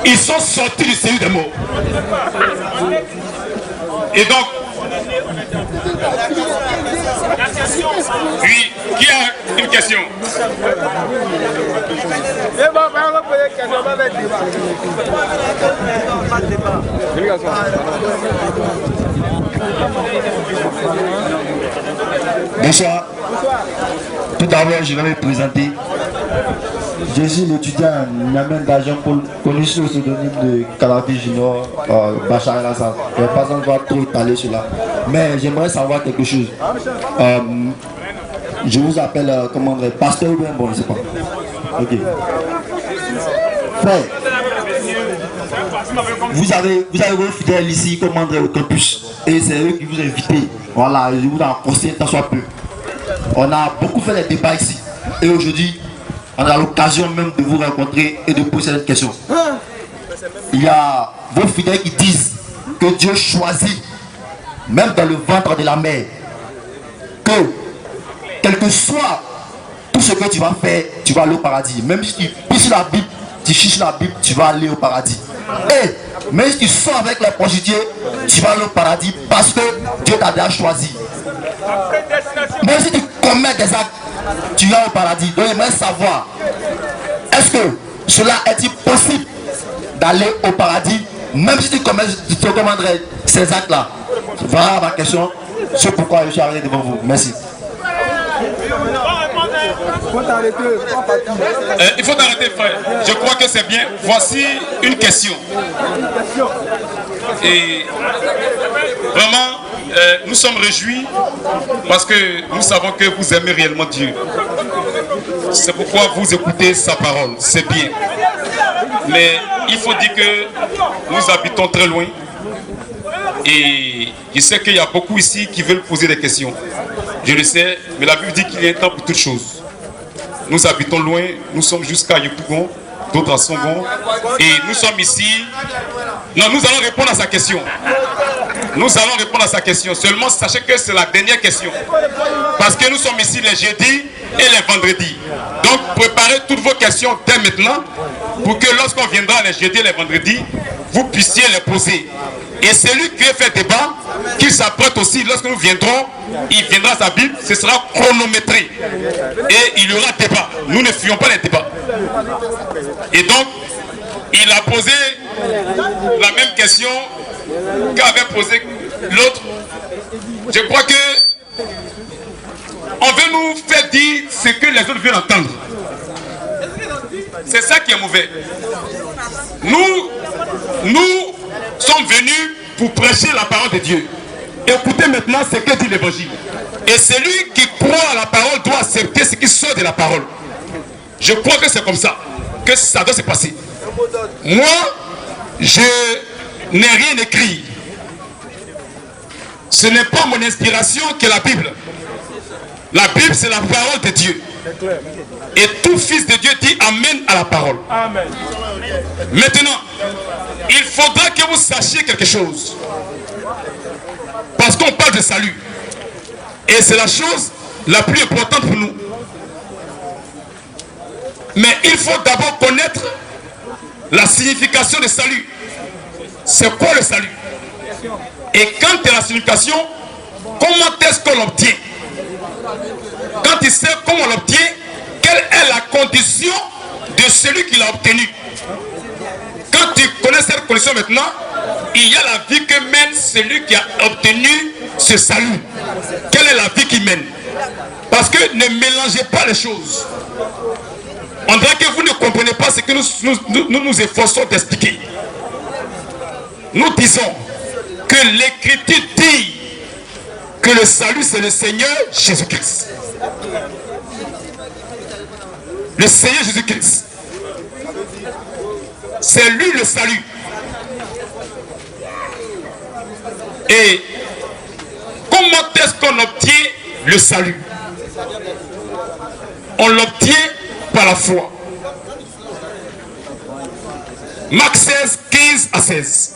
ils sont sortis du séjour des morts. Et donc, Oui, qui a une question? Bonsoir. Tout d'abord, je vais me présenter. Je suis l'étudiant Niamey d'Agent Paul, connu sous le pseudonyme de Kalafi Junior Bachar El-Assad. Je ne vais pas encore trop étaler cela. Mais j'aimerais savoir quelque chose. Je vous appelle, comment dire, pasteur ou bien bon, je ne sais pas. Ok. Frère, vous avez vos fidèles ici, comment dire, au campus. Et c'est eux qui vous invitent. Voilà, je vous en conseille tant soit peu. On a beaucoup fait des débats ici. Et aujourd'hui, on a l'occasion même de vous rencontrer et de poser cette question. Il y a vos fidèles qui disent que Dieu choisit, même dans le ventre de la mère, que quel que soit tout ce que tu vas faire, tu vas aller au paradis. Même si tu pisses la Bible, tu chiches la Bible, tu vas aller au paradis. Et même si tu sors avec les prostituées, tu vas aller au paradis parce que Dieu t'a déjà choisi. Même si tu commets des actes, tu vas au paradis. Donc j'aimerais savoir, est-ce que cela est-il possible d'aller au paradis, même si tu commanderais ces actes-là? Voilà ma question, c'est pourquoi je suis arrivé devant vous. Merci. Il faut t'arrêter, frère. Je crois que c'est bien. Voici une question. Et vraiment, nous sommes réjouis parce que nous savons que vous aimez réellement Dieu. C'est pourquoi vous écoutez sa parole. C'est bien. Mais il faut dire que nous habitons très loin. Et je sais qu'il y a beaucoup ici qui veulent poser des questions. Je le sais, mais la Bible dit qu'il y a un temps pour toutes choses. Nous habitons loin, nous sommes jusqu'à Yopougon, d'autres à Songon. Et nous sommes ici. Non, nous allons répondre à sa question. Nous allons répondre à sa question. Seulement, sachez que c'est la dernière question. Parce que nous sommes ici les jeudis et les vendredis. Donc, préparez toutes vos questions dès maintenant pour que lorsqu'on viendra les jeudis et les vendredis, vous puissiez les poser. Et celui qui veut faire débat, qu'il s'apprête aussi, lorsque nous viendrons, il viendra à sa Bible, ce sera chronométré. Et il y aura débat. Nous ne fuyons pas les débats. Et donc, il a posé la même question qu'avait posé l'autre. Je crois que on veut nous faire dire ce que les autres veulent entendre. C'est ça qui est mauvais. Nous sommes venus pour prêcher la parole de Dieu. Écoutez maintenant ce que dit l'évangile. Et celui qui croit à la parole doit accepter ce qui sort de la parole. Je crois que c'est comme ça que ça doit se passer. Moi, je n'ai rien écrit. Ce n'est pas mon inspiration que la Bible. La Bible, c'est la parole de Dieu. Et tout fils de Dieu dit Amen à la parole. Amen. Maintenant, il faudra que vous sachiez quelque chose. Parce qu'on parle de salut. Et c'est la chose la plus importante pour nous. Mais il faut d'abord connaître la signification du salut. C'est quoi le salut? Et quant à la signification, comment est-ce qu'on l'obtient? Quand il sait comment on l'obtient, quelle est la condition de celui qui l'a obtenu? Quand tu connais cette condition maintenant, il y a la vie que mène celui qui a obtenu ce salut. Quelle est la vie qu'il mène? Parce que ne mélangez pas les choses. On dirait que vous ne comprenez pas ce que nous efforçons d'expliquer. Nous disons que l'Écriture dit que le salut c'est le Seigneur Jésus-Christ. Le Seigneur Jésus-Christ. C'est lui le salut. Et comment est-ce qu'on obtient le salut? On l'obtient par la foi. Marc 16, 15 à 16.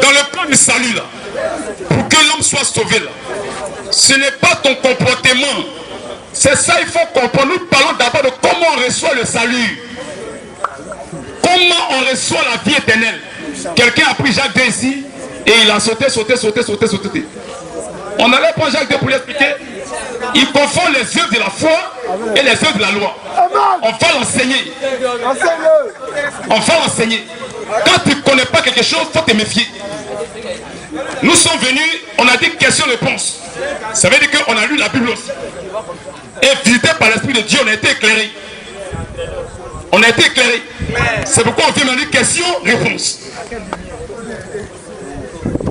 Dans le plan du salut là, pour que l'homme soit sauvé là, ce n'est pas ton comportement. C'est ça il faut comprendre. Nous parlons d'abord de comment on reçoit le salut. Comment on reçoit la vie éternelle. Quelqu'un a pris Jacques 2 ici et il a sauté. On allait prendre Jacques 2 pour lui expliquer. Il confond les œuvres de la foi et les œuvres de la loi. On va l'enseigner. On va l'enseigner. Quand tu ne connais pas quelque chose, il faut te méfier. Nous sommes venus, on a dit question-réponse. Ça veut dire qu'on a lu la Bible aussi. Et visité par l'Esprit de Dieu, on a été éclairé. On a été éclairé. C'est pourquoi on vient maintenant question-réponse.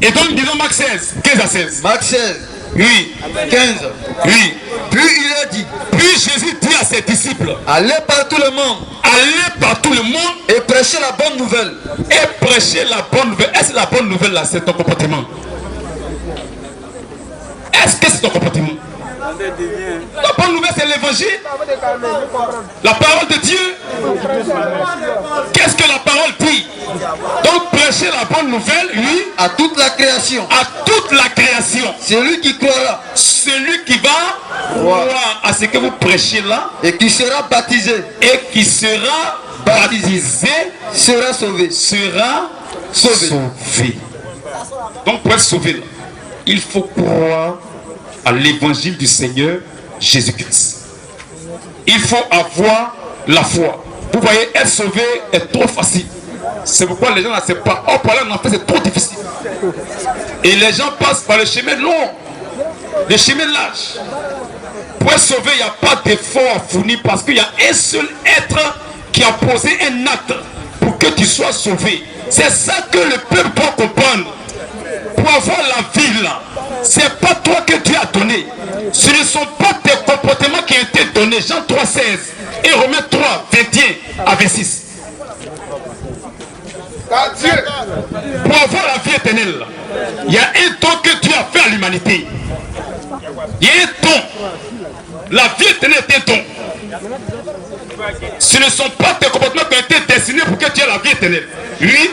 Et donc, disons Marc 16, 15 à 16. Marc 16. Oui. 15. Oui. Puis il a dit. Puis Jésus dit à ses disciples. Allez par tout le monde. Allez par tout le monde. Et prêchez la bonne nouvelle. Et prêchez la bonne nouvelle. Est-ce que la bonne nouvelle là, c'est ton comportement? Est-ce que c'est ton comportement? La bonne nouvelle, c'est l'évangile. La parole de Dieu. Qu'est-ce que la parole dit? Donc prêcher la bonne nouvelle, oui, à toute la création. À toute la création. Celui qui croira. Celui qui va croire à ce que vous prêchez là. Et qui sera baptisé. Et qui sera baptisé. Sera sauvé. Sera sauvé. Donc pour être sauvé là, il faut croire à l'évangile du Seigneur Jésus-Christ. Il faut avoir la foi. Vous voyez, être sauvé est trop facile. C'est pourquoi les gens ne savent pas. Oh, par là, en fait, c'est trop difficile. Et les gens passent par le chemin long, le chemin large. Pour être sauvé, il n'y a pas d'effort à fournir parce qu'il y a un seul être qui a posé un acte pour que tu sois sauvé. C'est ça que le peuple doit comprendre. Pour avoir la vie là, c'est pas toi que Dieu a donné. Ce ne sont pas tes comportements qui ont été donnés. Jean 3, 16 et Romains 3, 21 à 26. Pour avoir la vie éternelle, il y a un don que Dieu a fait à l'humanité. Il y a un don. La vie éternelle est un don. Ce ne sont pas tes comportements qui ont été destinés pour que tu aies la vie éternelle. Oui.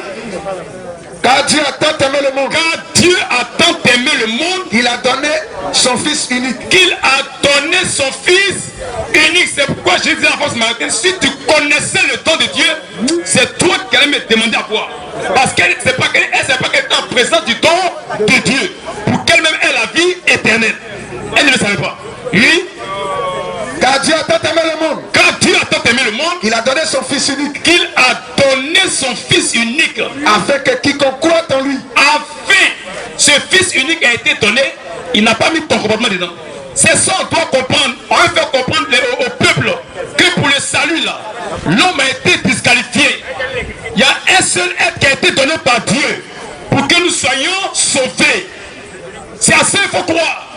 Car Dieu a tant aimé le monde. Car Dieu a tant aimé le monde. Il a donné son Fils unique. Qu'il a donné son Fils unique. C'est pourquoi je dis à force matin, si tu connaissais le don de Dieu, c'est toi qui allais me demander à boire. Parce qu'elle c'est pas qu'elle est en présence du don de Dieu. Pour qu'elle-même ait la vie éternelle. Elle ne le savait pas. Oui. Car Dieu a tant aimé le monde. Car Dieu a tant aimé le monde. Il a donné son Fils unique. Qu'il a donné son Fils unique. Afin que quiconque croit en lui. Afin, ce Fils unique a été donné. Il n'a pas mis ton comportement dedans. C'est ça on doit comprendre. On va faire comprendre au peuple que pour le salut là, l'homme a été disqualifié. Il y a un seul être qui a été donné par Dieu pour que nous soyons sauvés. C'est à ça qu'il faut croire.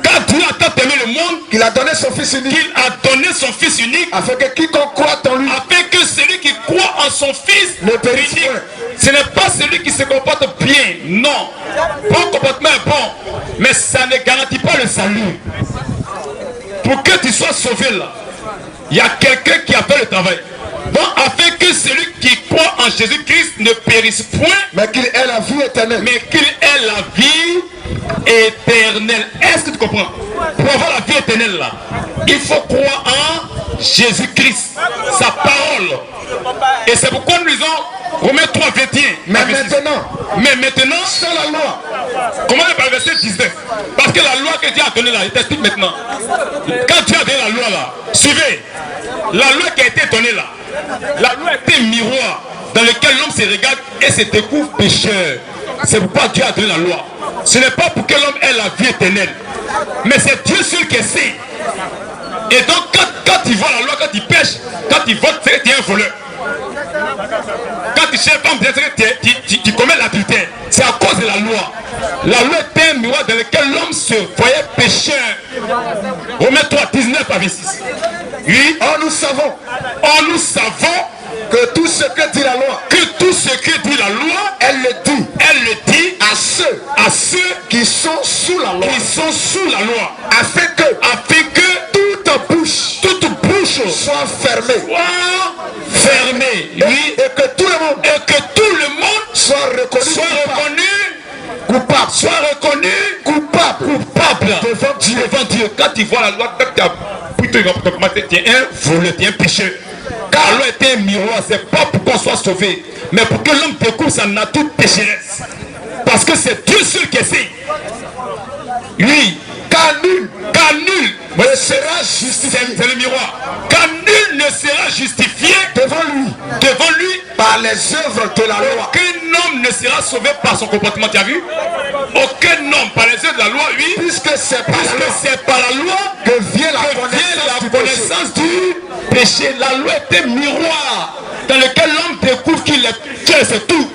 Car Dieu a tant aimé le monde qu'il a donné son Fils unique. Qu'il a donné son Fils unique. Afin que quiconque croit en lui. Afin que celui qui croit en son Fils ne périsse unique. point. Ce n'est pas celui qui se comporte bien. Non. Bon comportement est bon. Mais ça ne garantit pas le salut. Pour que tu sois sauvé là, il y a quelqu'un qui a fait le travail. Bon, afin que celui qui croit en Jésus-Christ ne périsse point. Mais qu'il ait la vie éternelle. Mais qu'il ait la vie éternelle. Est-ce que tu comprends? Pour avoir la vie éternelle là, il faut croire en Jésus-Christ, sa parole. Et c'est pourquoi nous lisons Romains 3, 21. Mais maintenant, sans la loi. Comment le verset 19? Parce que la loi que Dieu a donnée là, il t'explique maintenant. Quand Dieu a donné la loi là, suivez, la loi qui a été donnée là, la loi était un miroir dans lequel l'homme se regarde et se découvre pécheur. C'est pourquoi Dieu a donné la loi. Ce n'est pas pour que l'homme ait la vie éternelle, mais c'est Dieu seul qui sait. Et donc quand il voit la loi, quand il pêche, quand il vote, c'est que tu es un voleur. Quand tu cherches femme, tu commets l'adultère. C'est à cause de la loi. La loi est un miroir dans lequel l'homme se voyait pécheur. Romains 3, 19 à 26. Oui. Or nous savons que tout ce que dit la loi, elle le dit à ceux qui sont sous la loi, afin que toute bouche soit fermée. Oui. Et que tout le monde soit reconnu coupable devant Dieu. Quand tu vois la loi, tu es un voleur, tu es un pécheur. Car la loi est un miroir, c'est pas pour qu'on soit sauvé, mais pour que l'homme découvre sa nature pécheresse. Parce que c'est Dieu seul qui sait. Oui. Car nul sera justifié. C'est le miroir. Car nul ne sera justifié devant lui par les œuvres de la loi. Aucun homme ne sera sauvé par son comportement. Tu as vu? Aucun homme par les œuvres de la loi, oui. Puisque c'est par la loi que vient la connaissance du péché. La loi est un miroir dans lequel l'homme découvre qu'il est péché, c'est tout.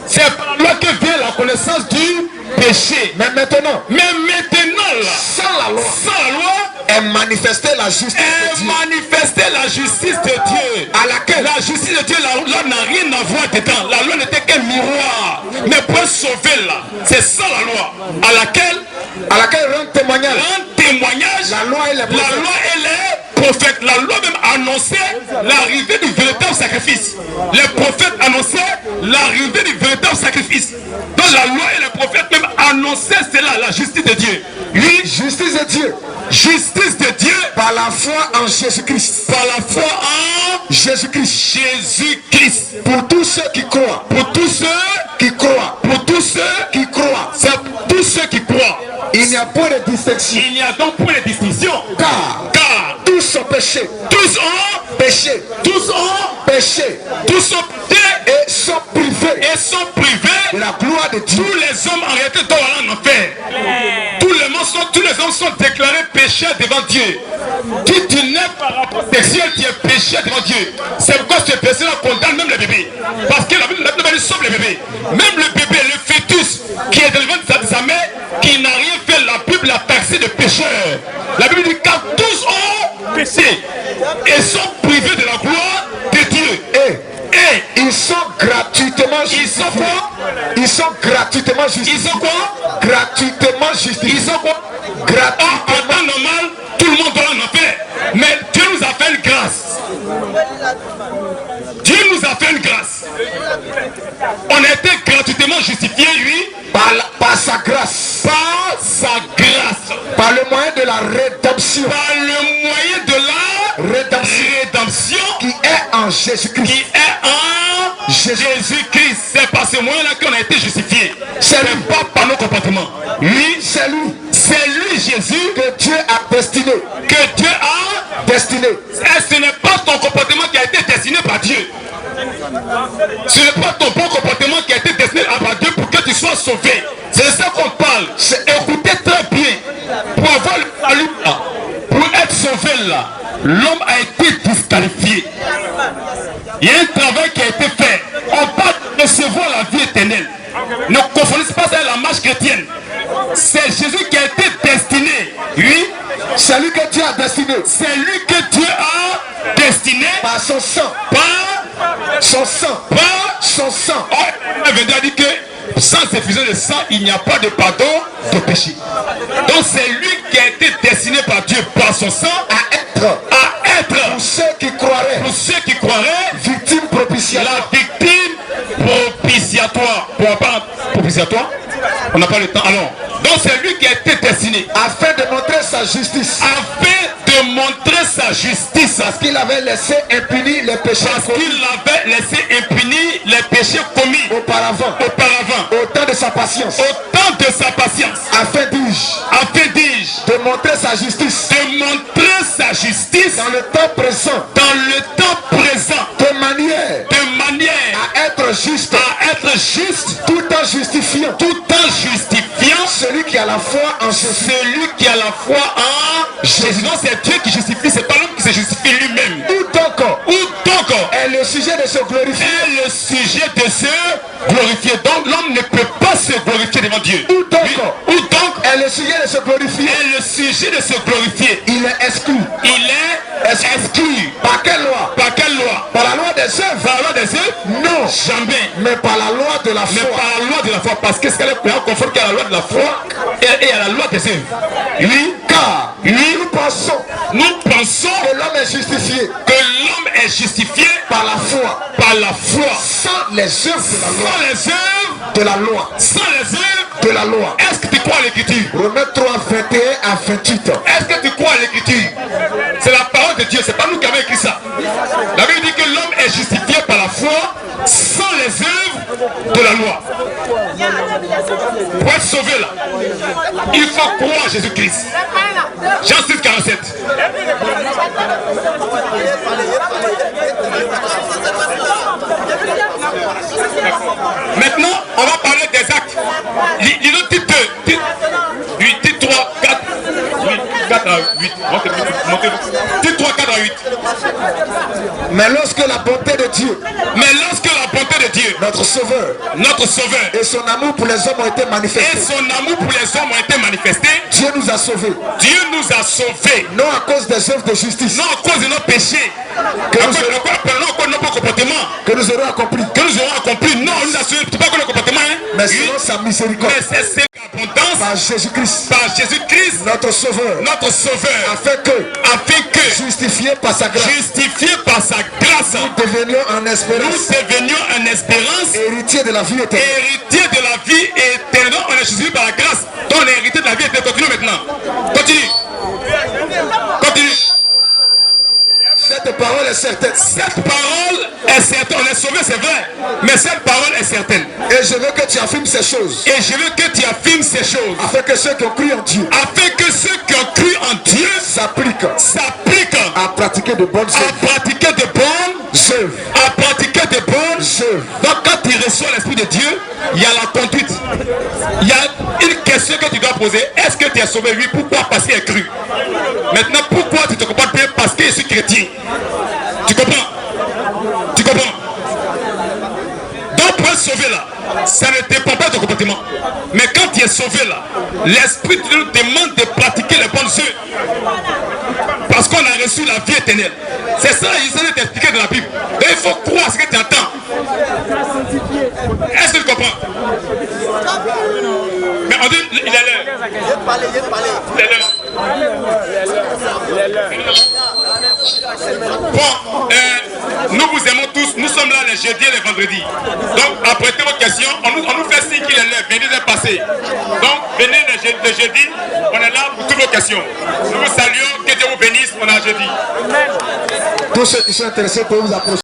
C'est par la loi que vient la connaissance du péché. Mais maintenant là, sans la loi est manifestée la justice de Dieu. La justice de Dieu. À laquelle la justice de Dieu, la loi n'a rien à voir dedans. La loi n'était qu'un miroir. Mais pour sauver là, c'est ça la loi. À laquelle rend témoignage. La loi et les prophètes. La loi même annonçait l'arrivée du véritable sacrifice. Les prophètes annonçaient l'arrivée du véritable sacrifice. Donc la loi et les prophètes même annonçaient cela, la justice de Dieu. Oui, justice de Dieu. Justice de Dieu par la foi en Jésus-Christ. Par la foi en Jésus-Christ. Jésus-Christ. Pour tous ceux qui croient. Pour tous ceux qui croient. Pour tous ceux qui croient. C'est pour tous ceux qui croient. Il n'y a pas de distinction. Il n'y a donc pas de distinction. Car tous ont péché. Tous ont péché. Tous ont péché. Tous ont péché et sont privés. De la gloire de Dieu. Tous les hommes en réalité doivent aller en enfer. Tous les hommes sont déclarés pécheurs devant Dieu. Si tu n'es pas rapport sexuel, tu es pécheur devant Dieu. C'est pourquoi ce péché-là condamne même le bébé. Parce que la Bible sauve le bébé. Même le bébé, le fœtus qui est dans le ventre de sa mère, qui n'a rien fait, la Bible l'a taxé de pécheur. La Bible dit car tous ont péché et sont privés de la gloire de Dieu. Et ils sont gratuitement justifiés. Ils sont quoi? Ils sont gratuitement justifiés. Ils sont quoi? Gratuitement justifiés. Ils sont quoi? Gratuitement. En temps normal, tout le monde doit en enfer. Mais Dieu nous a fait une grâce. Dieu nous a fait une grâce. On a été gratuitement justifiés, lui. Par sa grâce. Par sa grâce. Par le moyen de la rédemption. Par le moyen de la rédemption qui est en Jésus-Christ. Qui est en Jésus-Christ. C'est par ce moyen-là qu'on a été justifié. C'est pas par nos comportements. Lui, c'est lui. C'est lui, Jésus, que Dieu a destiné. Que Dieu a destiné. Et ce n'est pas ton comportement qui a été destiné par Dieu. Ce n'est pas ton bon comportement qui a été destiné par Dieu pour que tu sois sauvé. C'est de ça qu'on parle. Écoutez très bien. Pour avoir le salut là, pour être sauvé là, l'homme a été disqualifié. Il y a un travail qui a été fait. On parle de recevoir la vie éternelle. Ne confondez pas ça avec la marche chrétienne. C'est Jésus qui a été destiné. Oui. C'est lui que Dieu a destiné. C'est lui que Dieu a destiné. Par son sang. Par son sang. Par son sang. On veut dire que sans effusion de sang, il n'y a pas de pardon de péché. Donc c'est lui qui a été destiné par Dieu par son sang à être pour ceux qui croiraient. Pour ceux qui croiraient. Victime propitiatoire. La victime propitiatoire. Propitiatoire. On n'a pas le temps. Alors, donc c'est lui qui a été destiné afin de montrer sa justice. Afin de montrer sa justice. Parce qu'il avait laissé impunis les péchés. Parce qu'il avait laissé impunis les péchés commis auparavant. Au temps de sa patience. Au temps de sa patience. Afin dis-je. De montrer sa justice. De montrer sa justice. Dans le temps présent. Dans le temps présent. De manière. À être juste. Tout en justifiant. Celui qui a la foi en Jésus. Celui qui a la foi en Jésus. Non, c'est Dieu qui justifie, c'est pas l'homme qui se justifie lui-même. Où donc est le sujet de se glorifier. Est le sujet de se glorifier. Donc l'homme ne peut pas se glorifier devant Dieu. Où donc est le sujet de se glorifier. Est le sujet de se glorifier. Il est exclu. Par quelle loi? Par la loi des œuvres. Par la loi des œuvres? Non. Jamais. Mais par la loi de la foi. Mais par la loi de la foi. Parce que c'est qu'elle est plus conforme qu'à la loi de la foi et à la loi des œuvres. Oui, car nous pensons que l'homme est justifié. Que l'homme est justifié par la foi. Par la foi. Sans les œuvres de la loi. Sans les œuvres de la loi. Est-ce que tu crois à l'écriture? Romains 3, 21 à 28. Est-ce que tu crois à l'écriture? C'est la parole de Dieu, c'est pas nous qui avons écrit ça. La Bible dit que l'homme est justifié par la foi sans les œuvres de la loi. Pour être sauvé là, il faut croire à Jésus-Christ. Jean 6, 47. Montez. Dis 3, 4 à 8. Mais lorsque la bonté de Dieu, notre Sauveur, et son amour pour les hommes ont été manifestés, Dieu nous a sauvés. Non à cause des œuvres de justice, non à cause de nos péchés, que nous aurons accompli. Non, nous a sauvés, pas que le comportement, mais selon sa miséricorde, par Jésus-Christ, notre Sauveur, afin que justifiés par sa grâce, nous devenions en espérance, héritiers de la vie éternelle. On est justifié par la grâce, donc on est héritier de la vie éternelle. Continue maintenant. Continue. Cette parole est certaine. On est sauvé, c'est vrai. Mais cette parole est certaine. Et je veux que tu affirmes ces choses. Afin que ceux qui ont cru en Dieu. S'appliquent. À pratiquer de bonnes œuvres. Donc quand tu reçois l'Esprit de Dieu, il y a la conduite. Il y a une question que tu dois poser. Est-ce que tu es sauvé? Oui. Pourquoi? Parce qu'il est cru. Maintenant, pourquoi tu te comportes bien? Parce que je suis chrétien. Tu comprends? Donc pour être sauvé là, ça ne dépend pas de ton comportement. Mais quand tu es sauvé là, l'Esprit de Dieu nous demande de pratiquer les bonnes œuvres. Parce qu'on a reçu la vie éternelle. C'est ça, j'essaie de t'expliquer de la Bible. Et il faut croire ce que tu entends. Est-ce que tu comprends? Mais on dit, il est l'heure. Bon, nous vous aimons tous. Nous sommes là les jeudis et les vendredis. Donc, après vos questions, on nous fait signe qu'il est l'heure. Venez de passer. Donc, venez les jeudis. On est là pour toutes vos questions. Nous vous saluons. Que Dieu vous bénisse. On a jeudi. Tous ceux qui sont intéressés peuvent vous approcher.